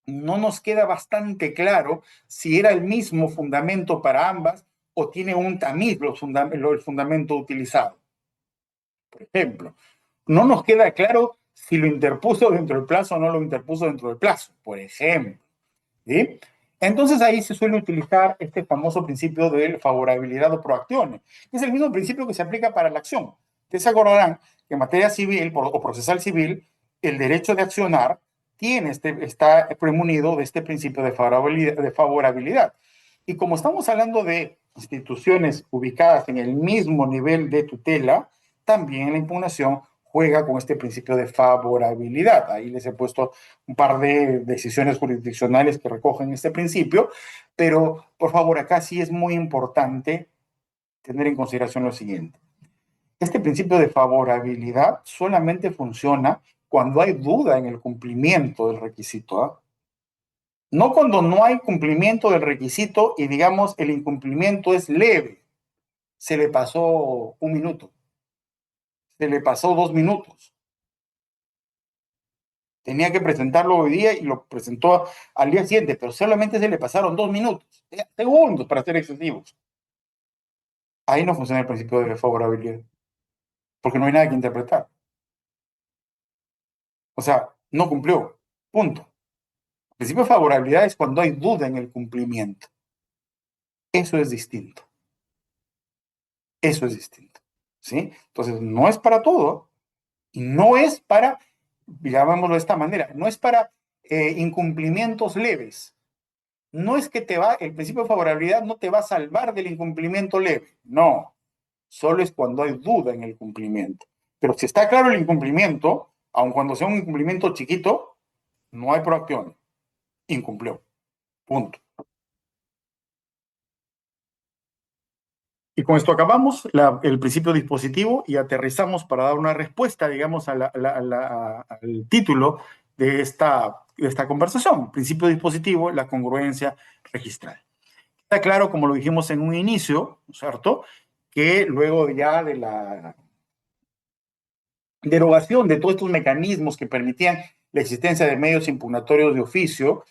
no nos queda bastante claro si era el mismo fundamento para ambas o tiene un tamiz el fundamento utilizado. Por ejemplo, no nos queda claro si lo interpuso dentro del plazo o no lo interpuso dentro del plazo, por ejemplo. ¿Sí? Entonces ahí se suele utilizar este famoso principio de favorabilidad o proacción. Es el mismo principio que se aplica para la acción. Ustedes se acordarán que en materia civil o procesal civil, el derecho de accionar está premunido de este principio de favorabilidad. Y como estamos hablando de instituciones ubicadas en el mismo nivel de tutela, también la impugnación juega con este principio de favorabilidad. Ahí les he puesto un par de decisiones jurisdiccionales que recogen este principio, pero por favor, acá sí es muy importante tener en consideración lo siguiente. Este principio de favorabilidad solamente funciona cuando hay duda en el cumplimiento del requisito, ¿eh? No cuando no hay cumplimiento del requisito y digamos el incumplimiento es leve. Se le pasó 1 minuto, se le pasó 2 minutos. Tenía que presentarlo hoy día y lo presentó al día siguiente, pero solamente se le pasaron 2 minutos, segundos para ser excesivos. Ahí no funciona el principio de favorabilidad, porque no hay nada que interpretar. O sea, no cumplió, punto. El principio de favorabilidad es cuando hay duda en el cumplimiento. Eso es distinto. Eso es distinto. ¿Sí? Entonces, no es para todo y no es para, llamémoslo de esta manera, no es para incumplimientos leves. No es que el principio de favorabilidad no te va a salvar del incumplimiento leve. No, solo es cuando hay duda en el cumplimiento. Pero si está claro el incumplimiento, aun cuando sea un incumplimiento chiquito, no hay proacción. Incumplió. Punto. Y con esto acabamos el principio dispositivo y aterrizamos para dar una respuesta, digamos, al título de esta conversación. Principio dispositivo, la congruencia registral. Está claro, como lo dijimos en un inicio, ¿no es cierto?, que luego ya de la derogación de todos estos mecanismos que permitían la existencia de medios impugnatorios de oficio,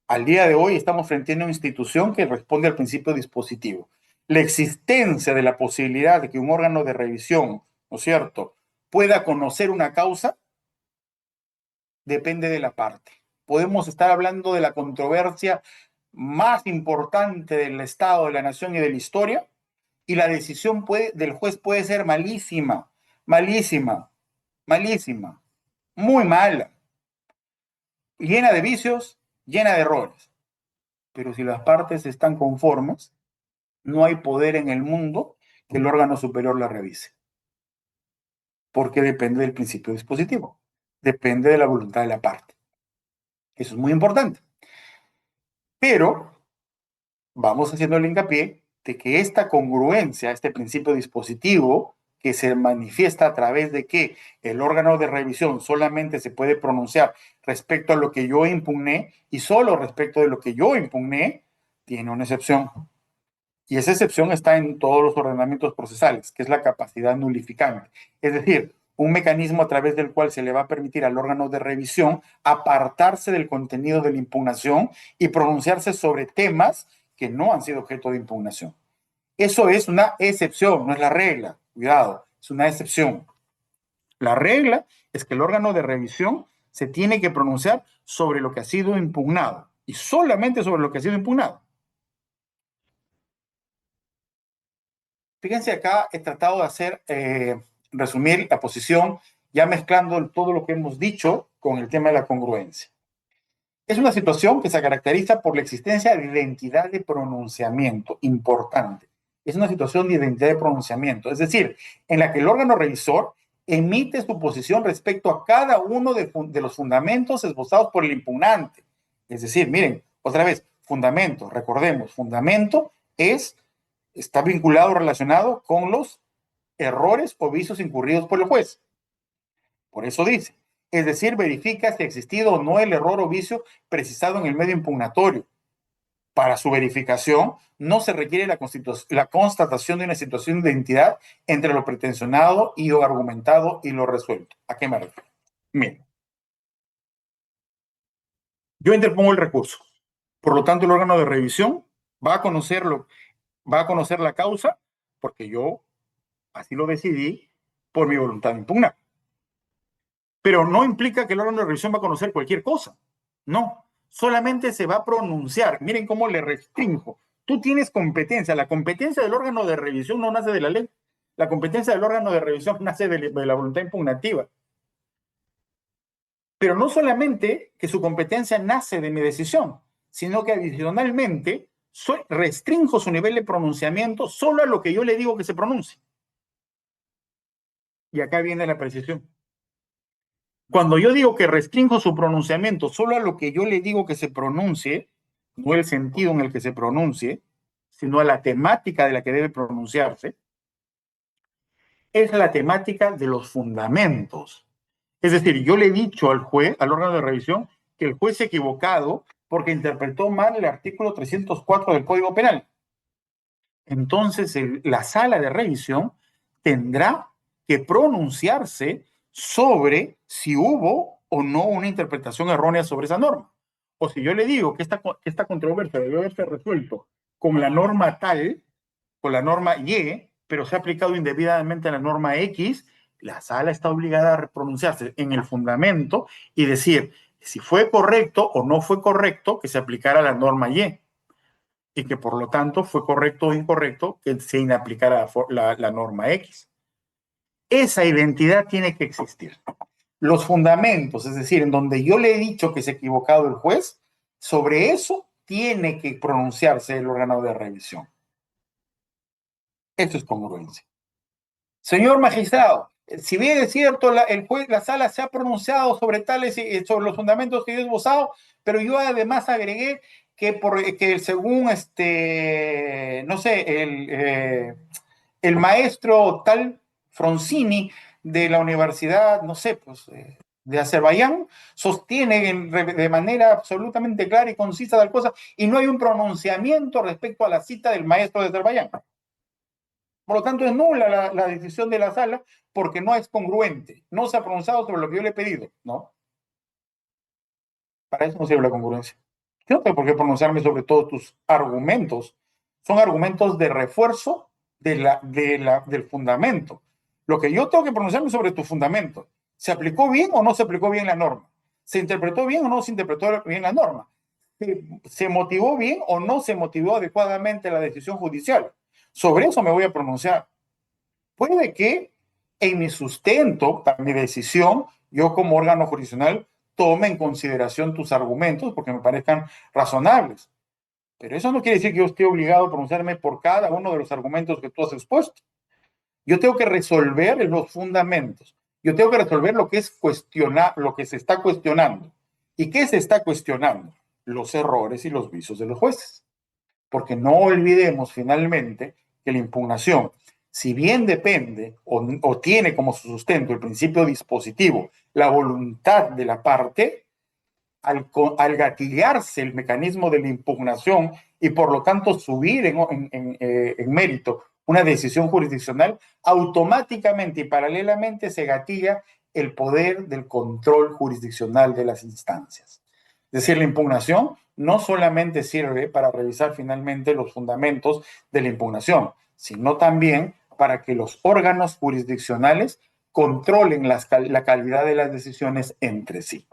al día de hoy estamos frente a una institución que responde al principio dispositivo. La existencia de la posibilidad de que un órgano de revisión, ¿no es cierto?, pueda conocer una causa, depende de la parte. Podemos estar hablando de la controversia más importante del Estado, de la nación y de la historia, y la decisión del juez puede ser malísima, malísima, malísima, muy mala, llena de vicios, llena de errores. Pero si las partes están conformes, no hay poder en el mundo que el órgano superior la revise. Porque depende del principio dispositivo, depende de la voluntad de la parte. Eso es muy importante. Pero vamos haciendo el hincapié de que esta congruencia, este principio dispositivo, que se manifiesta a través de que el órgano de revisión solamente se puede pronunciar respecto a lo que yo impugné y solo respecto de lo que yo impugné, tiene una excepción. Y esa excepción está en todos los ordenamientos procesales, que es la capacidad nulificante. Es decir, un mecanismo a través del cual se le va a permitir al órgano de revisión apartarse del contenido de la impugnación y pronunciarse sobre temas que no han sido objeto de impugnación. Eso es una excepción, no es la regla. Cuidado, es una excepción. La regla es que el órgano de revisión se tiene que pronunciar sobre lo que ha sido impugnado y solamente sobre lo que ha sido impugnado. Fíjense acá, he tratado de resumir la posición, ya mezclando todo lo que hemos dicho con el tema de la congruencia. Es una situación que se caracteriza por la existencia de identidad de pronunciamiento importante. Es una situación de identidad de pronunciamiento, es decir, en la que el órgano revisor emite su posición respecto a cada uno de los fundamentos esbozados por el impugnante. Es decir, miren, otra vez, fundamento, recordemos, fundamento está vinculado, relacionado con los errores o vicios incurridos por el juez. Por eso dice, es decir, verifica si ha existido o no el error o vicio precisado en el medio impugnatorio. Para su verificación, no se requiere la constatación de una situación de identidad entre lo pretensionado y lo argumentado y lo resuelto. ¿A qué me refiero? Miren, yo interpongo el recurso. Por lo tanto, el órgano de revisión va a conocer la causa porque yo así lo decidí por mi voluntad de impugnar. Pero no implica que el órgano de revisión va a conocer cualquier cosa. No. solamente se va a pronunciar. Miren cómo le restringo. Tú tienes competencia. La competencia del órgano de revisión no nace de la ley. La competencia del órgano de revisión nace de la voluntad impugnativa. Pero no solamente que su competencia nace de mi decisión, sino que adicionalmente restringo su nivel de pronunciamiento solo a lo que yo le digo que se pronuncie. Y acá viene la precisión. Cuando yo digo que restringo su pronunciamiento solo a lo que yo le digo que se pronuncie, no el sentido en el que se pronuncie, sino a la temática de la que debe pronunciarse, es la temática de los fundamentos. Es decir, yo le he dicho al juez, al órgano de revisión, que el juez se ha equivocado porque interpretó mal el artículo 304 del Código Penal. Entonces, la sala de revisión tendrá que pronunciarse sobre si hubo o no una interpretación errónea sobre esa norma. O si yo le digo que esta controversia debe haberse resuelto con la norma tal, con la norma Y, pero se ha aplicado indebidamente a la norma X, la sala está obligada a pronunciarse en el fundamento y decir si fue correcto o no fue correcto que se aplicara la norma Y y que por lo tanto fue correcto o incorrecto que se inaplicara la norma X. Esa identidad tiene que existir. Los fundamentos, es decir, en donde yo le he dicho que se ha equivocado el juez, sobre eso tiene que pronunciarse el órgano de revisión. Eso es congruencia. Señor magistrado, si bien es cierto, el juez, la sala se ha pronunciado sobre sobre los fundamentos que yo he esbozado, pero yo además agregué que según no sé, el maestro tal Froncini de la universidad, no sé, pues de Azerbaiyán, sostiene de manera absolutamente clara y concisa tal cosa, y no hay un pronunciamiento respecto a la cita del maestro de Azerbaiyán. Por lo tanto, es nula la decisión de la sala porque no es congruente, no se ha pronunciado sobre lo que yo le he pedido, ¿no? Para eso no sirve la congruencia. Yo no tengo por qué pronunciarme sobre todos tus argumentos. Son argumentos de refuerzo del fundamento. Lo que yo tengo que pronunciarme sobre tu fundamento. ¿Se aplicó bien o no se aplicó bien la norma? ¿Se interpretó bien o no se interpretó bien la norma? ¿Se motivó bien o no se motivó adecuadamente la decisión judicial? Sobre eso me voy a pronunciar. Puede que en mi sustento, para mi decisión, yo como órgano jurisdiccional tome en consideración tus argumentos porque me parezcan razonables. Pero eso no quiere decir que yo esté obligado a pronunciarme por cada uno de los argumentos que tú has expuesto. Yo tengo que resolver los fundamentos. Yo tengo que resolver lo que es cuestionar, lo que se está cuestionando. ¿Y qué se está cuestionando? Los errores y los vicios de los jueces. Porque no olvidemos finalmente que la impugnación, si bien depende o tiene como su sustento el principio dispositivo, la voluntad de la parte, al gatillarse el mecanismo de la impugnación y por lo tanto subir en mérito una decisión jurisdiccional, automáticamente y paralelamente se gatilla el poder del control jurisdiccional de las instancias. Es decir, la impugnación no solamente sirve para revisar finalmente los fundamentos de la impugnación, sino también para que los órganos jurisdiccionales controlen la calidad de las decisiones entre sí.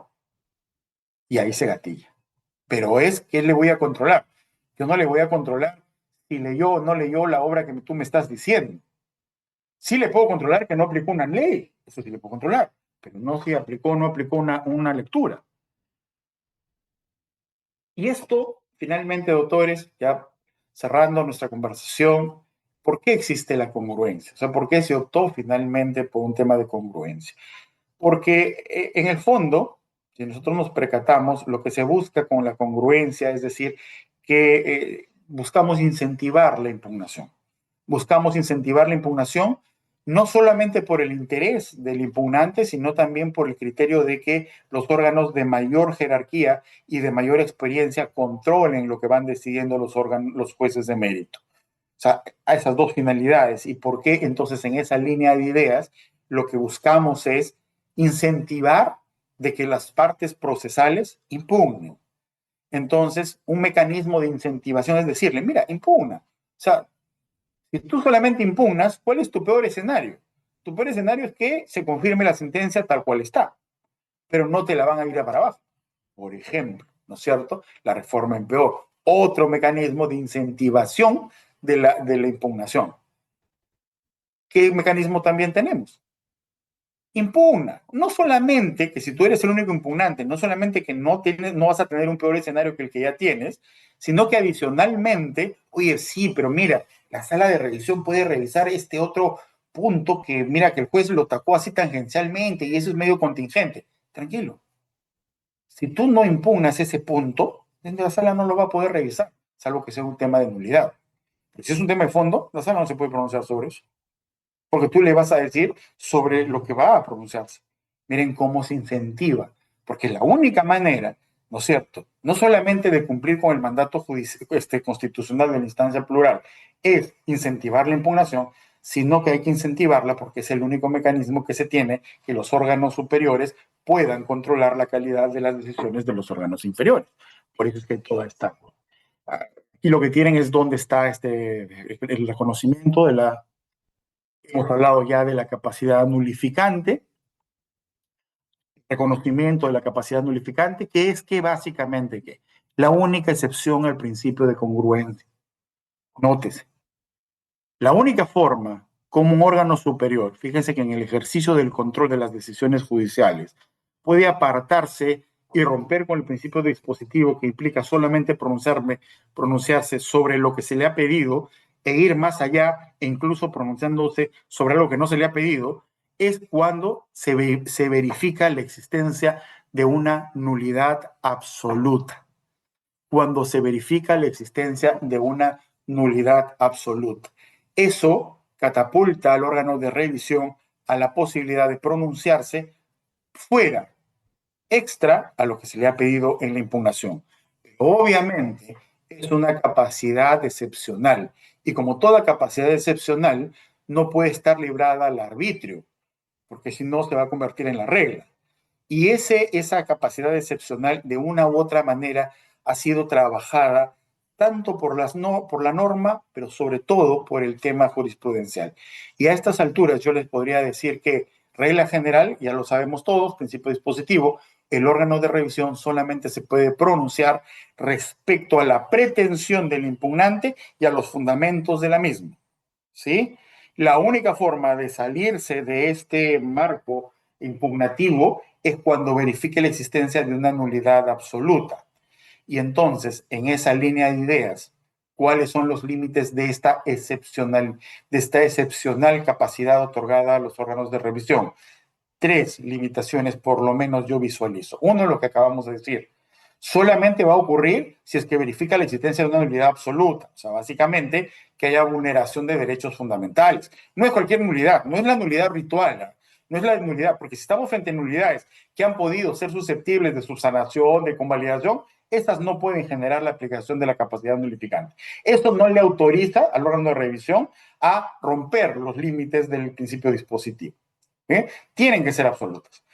Y ahí se gatilla. Pero ¿qué le voy a controlar? Yo no le voy a controlar si leyó o no leyó la obra que tú me estás diciendo. Sí le puedo controlar que no aplicó una ley, eso sí le puedo controlar, pero no si aplicó o no aplicó una lectura. Y esto, finalmente, doctores, ya cerrando nuestra conversación, ¿por qué existe la congruencia? O sea, ¿por qué se optó finalmente por un tema de congruencia? Porque en el fondo, si nosotros nos percatamos, lo que se busca con la congruencia, es decir, que buscamos incentivar la impugnación. Buscamos incentivar la impugnación no solamente por el interés del impugnante, sino también por el criterio de que los órganos de mayor jerarquía y de mayor experiencia controlen lo que van decidiendo los jueces de mérito. O sea, a esas dos finalidades. ¿Y por qué entonces en esa línea de ideas lo que buscamos es incentivar de que las partes procesales impugnen? Entonces, un mecanismo de incentivación es decirle, mira, impugna. O sea, si tú solamente impugnas, ¿cuál es tu peor escenario? Tu peor escenario es que se confirme la sentencia tal cual está, pero no te la van a ir a para abajo, por ejemplo. ¿no es cierto? La reforma empeoró. Otro mecanismo de incentivación de la impugnación. ¿Qué mecanismo también tenemos? Impugna. No solamente que si tú eres el único impugnante, no solamente que no vas a tener un peor escenario que el que ya tienes, sino que adicionalmente, oye, sí, pero mira, la sala de revisión puede revisar este otro punto que mira que el juez lo tacó así tangencialmente y eso es medio contingente. Tranquilo. Si tú no impugnas ese punto, la sala no lo va a poder revisar, salvo que sea un tema de nulidad. Pero si es un tema de fondo, la sala no se puede pronunciar sobre eso, porque tú le vas a decir sobre lo que va a pronunciarse. Miren cómo se incentiva, porque la única manera, ¿no es cierto?, no solamente de cumplir con el mandato constitucional de la instancia plural, es incentivar la impugnación, sino que hay que incentivarla porque es el único mecanismo que se tiene que los órganos superiores puedan controlar la calidad de las decisiones de los órganos inferiores. Por eso es que toda esta... Y lo que tienen es dónde está el reconocimiento de la... Hemos hablado ya de la capacidad nulificante, reconocimiento de la capacidad nulificante, que es que básicamente que la única excepción al principio de congruencia. Nótese, la única forma como un órgano superior, fíjense que en el ejercicio del control de las decisiones judiciales, puede apartarse y romper con el principio dispositivo que implica solamente pronunciarse sobre lo que se le ha pedido e ir más allá e incluso pronunciándose sobre algo que no se le ha pedido, es cuando se verifica la existencia de una nulidad absoluta. Cuando se verifica la existencia de una nulidad absoluta. Eso catapulta al órgano de revisión a la posibilidad de pronunciarse fuera, extra a lo que se le ha pedido en la impugnación. Obviamente es una capacidad excepcional y como toda capacidad excepcional no puede estar librada al arbitrio, porque si no se va a convertir en la regla. Y esa capacidad excepcional, de una u otra manera, ha sido trabajada tanto por la norma, pero sobre todo por el tema jurisprudencial. Y a estas alturas yo les podría decir que, regla general, ya lo sabemos todos, principio dispositivo, el órgano de revisión solamente se puede pronunciar respecto a la pretensión del impugnante y a los fundamentos de la misma. ¿Sí? La única forma de salirse de este marco impugnativo es cuando verifique la existencia de una nulidad absoluta. Y entonces, en esa línea de ideas, ¿cuáles son los límites de esta excepcional capacidad otorgada a los órganos de revisión? 3 limitaciones por lo menos yo visualizo. Uno es lo que acabamos de decir. Solamente va a ocurrir si es que verifica la existencia de una nulidad absoluta. O sea, básicamente que haya vulneración de derechos fundamentales. No es cualquier nulidad, no es la nulidad ritual, no es la nulidad, porque si estamos frente a nulidades que han podido ser susceptibles de subsanación, de convalidación, estas no pueden generar la aplicación de la capacidad nulificante. Esto no le autoriza al órgano de revisión a romper los límites del principio dispositivo. Tienen que ser absolutas.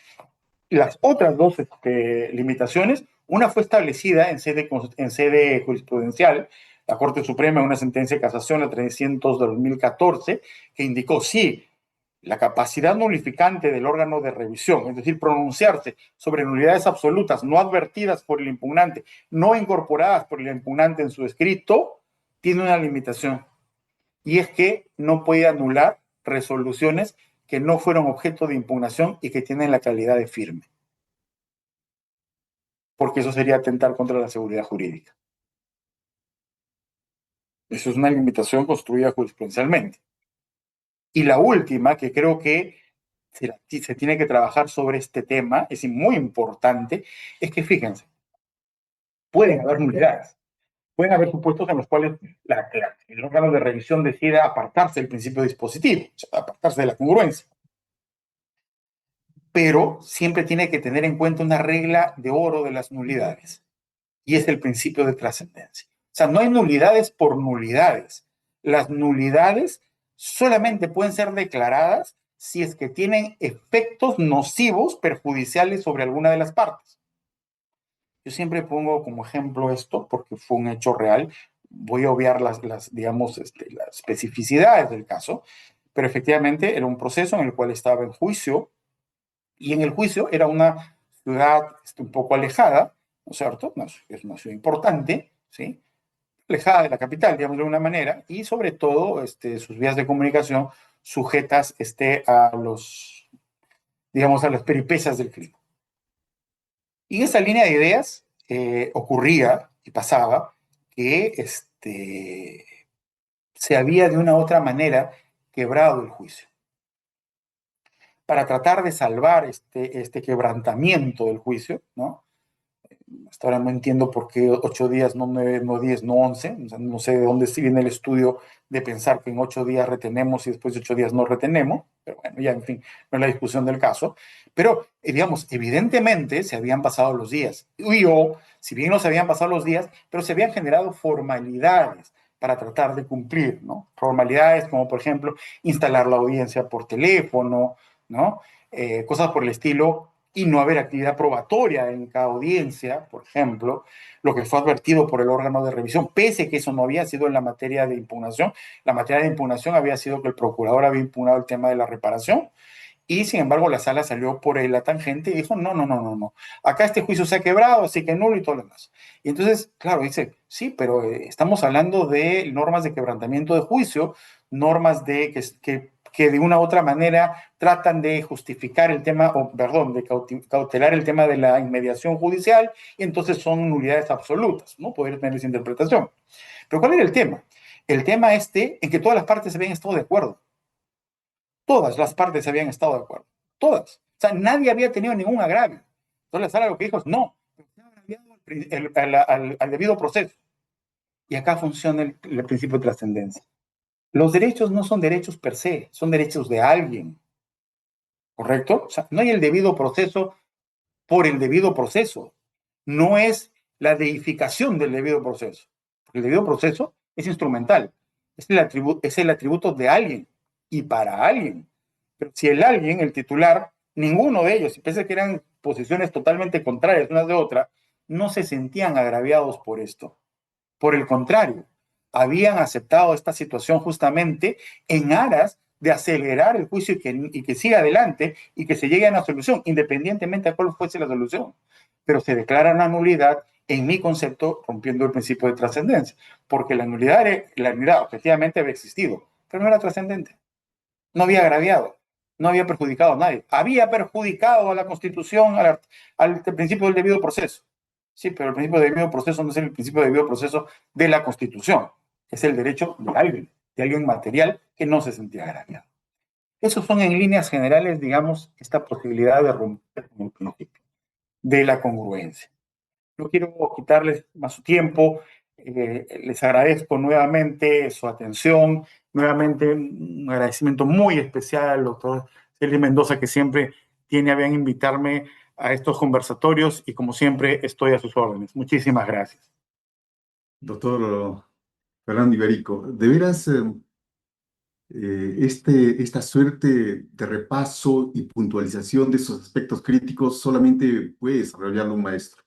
Las otras dos limitaciones, una fue establecida en sede jurisprudencial, la Corte Suprema en una sentencia de casación, la 300 de 2014, que indicó sí, la capacidad nulificante del órgano de revisión, es decir, pronunciarse sobre nulidades absolutas no advertidas por el impugnante, no incorporadas por el impugnante en su escrito, tiene una limitación. Y es que no puede anular resoluciones que no fueron objeto de impugnación y que tienen la calidad de firme. Porque eso sería atentar contra la seguridad jurídica. Eso es una limitación construida jurisprudencialmente. Y la última, que creo que se tiene que trabajar sobre este tema, es muy importante, es que fíjense, pueden haber nulidades. Pueden haber supuestos en los cuales el órgano de revisión decida apartarse del principio dispositivo, o sea, apartarse de la congruencia. Pero siempre tiene que tener en cuenta una regla de oro de las nulidades, y es el principio de trascendencia. O sea, no hay nulidades por nulidades. Las nulidades solamente pueden ser declaradas si es que tienen efectos nocivos, perjudiciales sobre alguna de las partes. Yo siempre pongo como ejemplo esto porque fue un hecho real. Voy a obviar digamos, las especificidades del caso, pero efectivamente era un proceso en el cual estaba en juicio y en el juicio era una ciudad un poco alejada, ¿no es cierto? Es una ciudad importante, ¿sí? Alejada de la capital, digamos de alguna manera, y sobre todo sus vías de comunicación sujetas a los, digamos, a las peripecias del clima. Y en esa línea de ideas ocurría y pasaba que se había de una u otra manera quebrado el juicio. Para tratar de salvar este quebrantamiento del juicio, ¿no? Hasta ahora no entiendo por qué 8 días, no 9, no 10, no 11. O sea, no sé de dónde viene el estudio de pensar que en 8 días retenemos y después de 8 días no retenemos. Pero bueno, ya en fin, no es la discusión del caso. Pero, digamos, evidentemente se habían pasado los días. Si bien no se habían pasado los días, pero se habían generado formalidades para tratar de cumplir, ¿no? Formalidades como, por ejemplo, instalar la audiencia por teléfono, ¿no? Cosas por el estilo, y no haber actividad probatoria en cada audiencia, por ejemplo, lo que fue advertido por el órgano de revisión, pese que eso no había sido en la materia de impugnación. La materia de impugnación había sido que el procurador había impugnado el tema de la reparación, y sin embargo la sala salió por la tangente y dijo, no, no, no, no, no, acá este juicio se ha quebrado, así que nulo y todo lo demás. Y entonces, claro, dice, sí, pero estamos hablando de normas de quebrantamiento de juicio, normas que de una u otra manera tratan de justificar el tema, o perdón, de cautelar el tema de la inmediación judicial, y entonces son nulidades absolutas, ¿no? Poder tener esa interpretación. Pero ¿cuál era el tema? El tema en que todas las partes habían estado de acuerdo. Todas las partes habían estado de acuerdo. Todas. O sea, nadie había tenido ningún agravio. Entonces la sala lo que dijo es, no, se ha agraviado al debido proceso. Y acá funciona el principio de trascendencia. Los derechos no son derechos per se, son derechos de alguien. ¿Correcto? O sea, no hay el debido proceso por el debido proceso. No es la deificación del debido proceso. Porque el debido proceso es instrumental. Es el atributo de alguien y para alguien. Pero si el alguien, el titular, ninguno de ellos, y pese a que eran posiciones totalmente contrarias unas de otras, no se sentían agraviados por esto. Por el contrario, habían aceptado esta situación justamente en aras de acelerar el juicio y que siga adelante y que se llegue a una solución, independientemente de cuál fuese la solución. Pero se declara una nulidad, en mi concepto, rompiendo el principio de trascendencia, porque la nulidad objetivamente había existido, pero no era trascendente, no había agraviado, no había perjudicado a nadie, había perjudicado a la Constitución, al principio del debido proceso. Sí, pero el principio de debido proceso no es el principio de debido proceso de la Constitución, es el derecho de alguien material que no se sentía agraviado. Esos son en líneas generales, digamos, esta posibilidad de romper con el principio de la congruencia. No quiero quitarles más su tiempo, les agradezco nuevamente su atención, nuevamente un agradecimiento muy especial al doctor Celio Mendoza, que siempre tiene a bien invitarme a estos conversatorios y como siempre estoy a sus órdenes. Muchísimas gracias. Doctor Fernando Iberico, de veras, esta suerte de repaso y puntualización de esos aspectos críticos solamente puede desarrollarlo un maestro.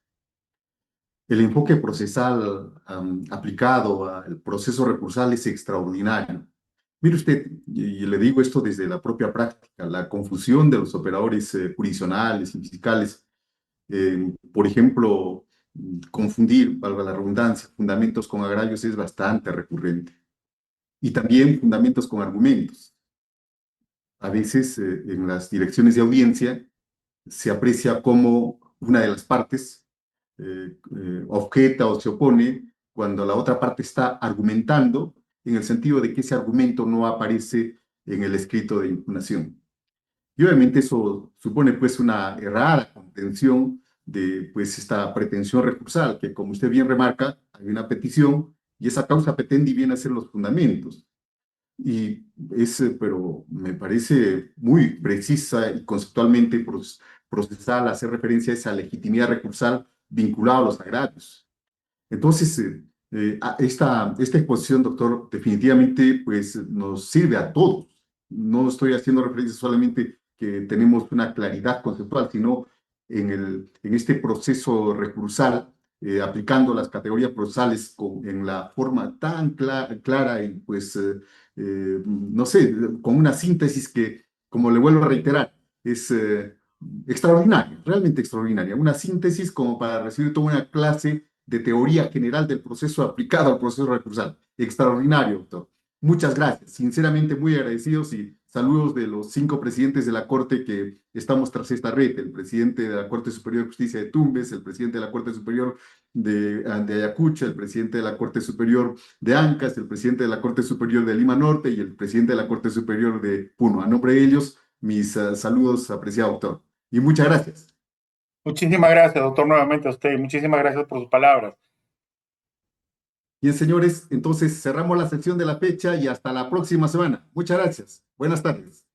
El enfoque procesal aplicado al proceso recursal es extraordinario. Mire usted, y le digo esto desde la propia práctica, la confusión de los operadores jurisdiccionales y fiscales, por ejemplo, confundir, valga la redundancia, fundamentos con agravios es bastante recurrente. Y también fundamentos con argumentos. A veces en las direcciones de audiencia se aprecia como una de las partes objeta o se opone cuando la otra parte está argumentando en el sentido de que ese argumento no aparece en el escrito de impugnación. Y obviamente eso supone pues una errada contención de pues esta pretensión recursal, que como usted bien remarca, hay una petición y esa causa petendi viene a ser los fundamentos. Y pero me parece muy precisa y conceptualmente procesal hacer referencia a esa legitimidad recursal vinculada a los agravios. Entonces, esta exposición, doctor, definitivamente pues, nos sirve a todos. No estoy haciendo referencia solamente que tenemos una claridad conceptual, sino en este proceso recursal, aplicando las categorías procesales en la forma tan clara y pues, no sé, con una síntesis que, como le vuelvo a reiterar, es extraordinaria, realmente extraordinaria. Una síntesis como para recibir toda una clase de teoría general del proceso aplicado al proceso recursal. Extraordinario, doctor. Muchas gracias. Sinceramente muy agradecidos y saludos de los 5 presidentes de la Corte que estamos tras esta red. El presidente de la Corte Superior de Justicia de Tumbes, el presidente de la Corte Superior de Ayacucho, el presidente de la Corte Superior de Ancas, el presidente de la Corte Superior de Lima Norte y el presidente de la Corte Superior de Puno. A nombre de ellos, mis saludos, apreciado doctor. Y muchas gracias. Muchísimas gracias, doctor, nuevamente a usted. Muchísimas gracias por sus palabras. Bien, señores, entonces cerramos la sección de la fecha y hasta la próxima semana. Muchas gracias. Buenas tardes.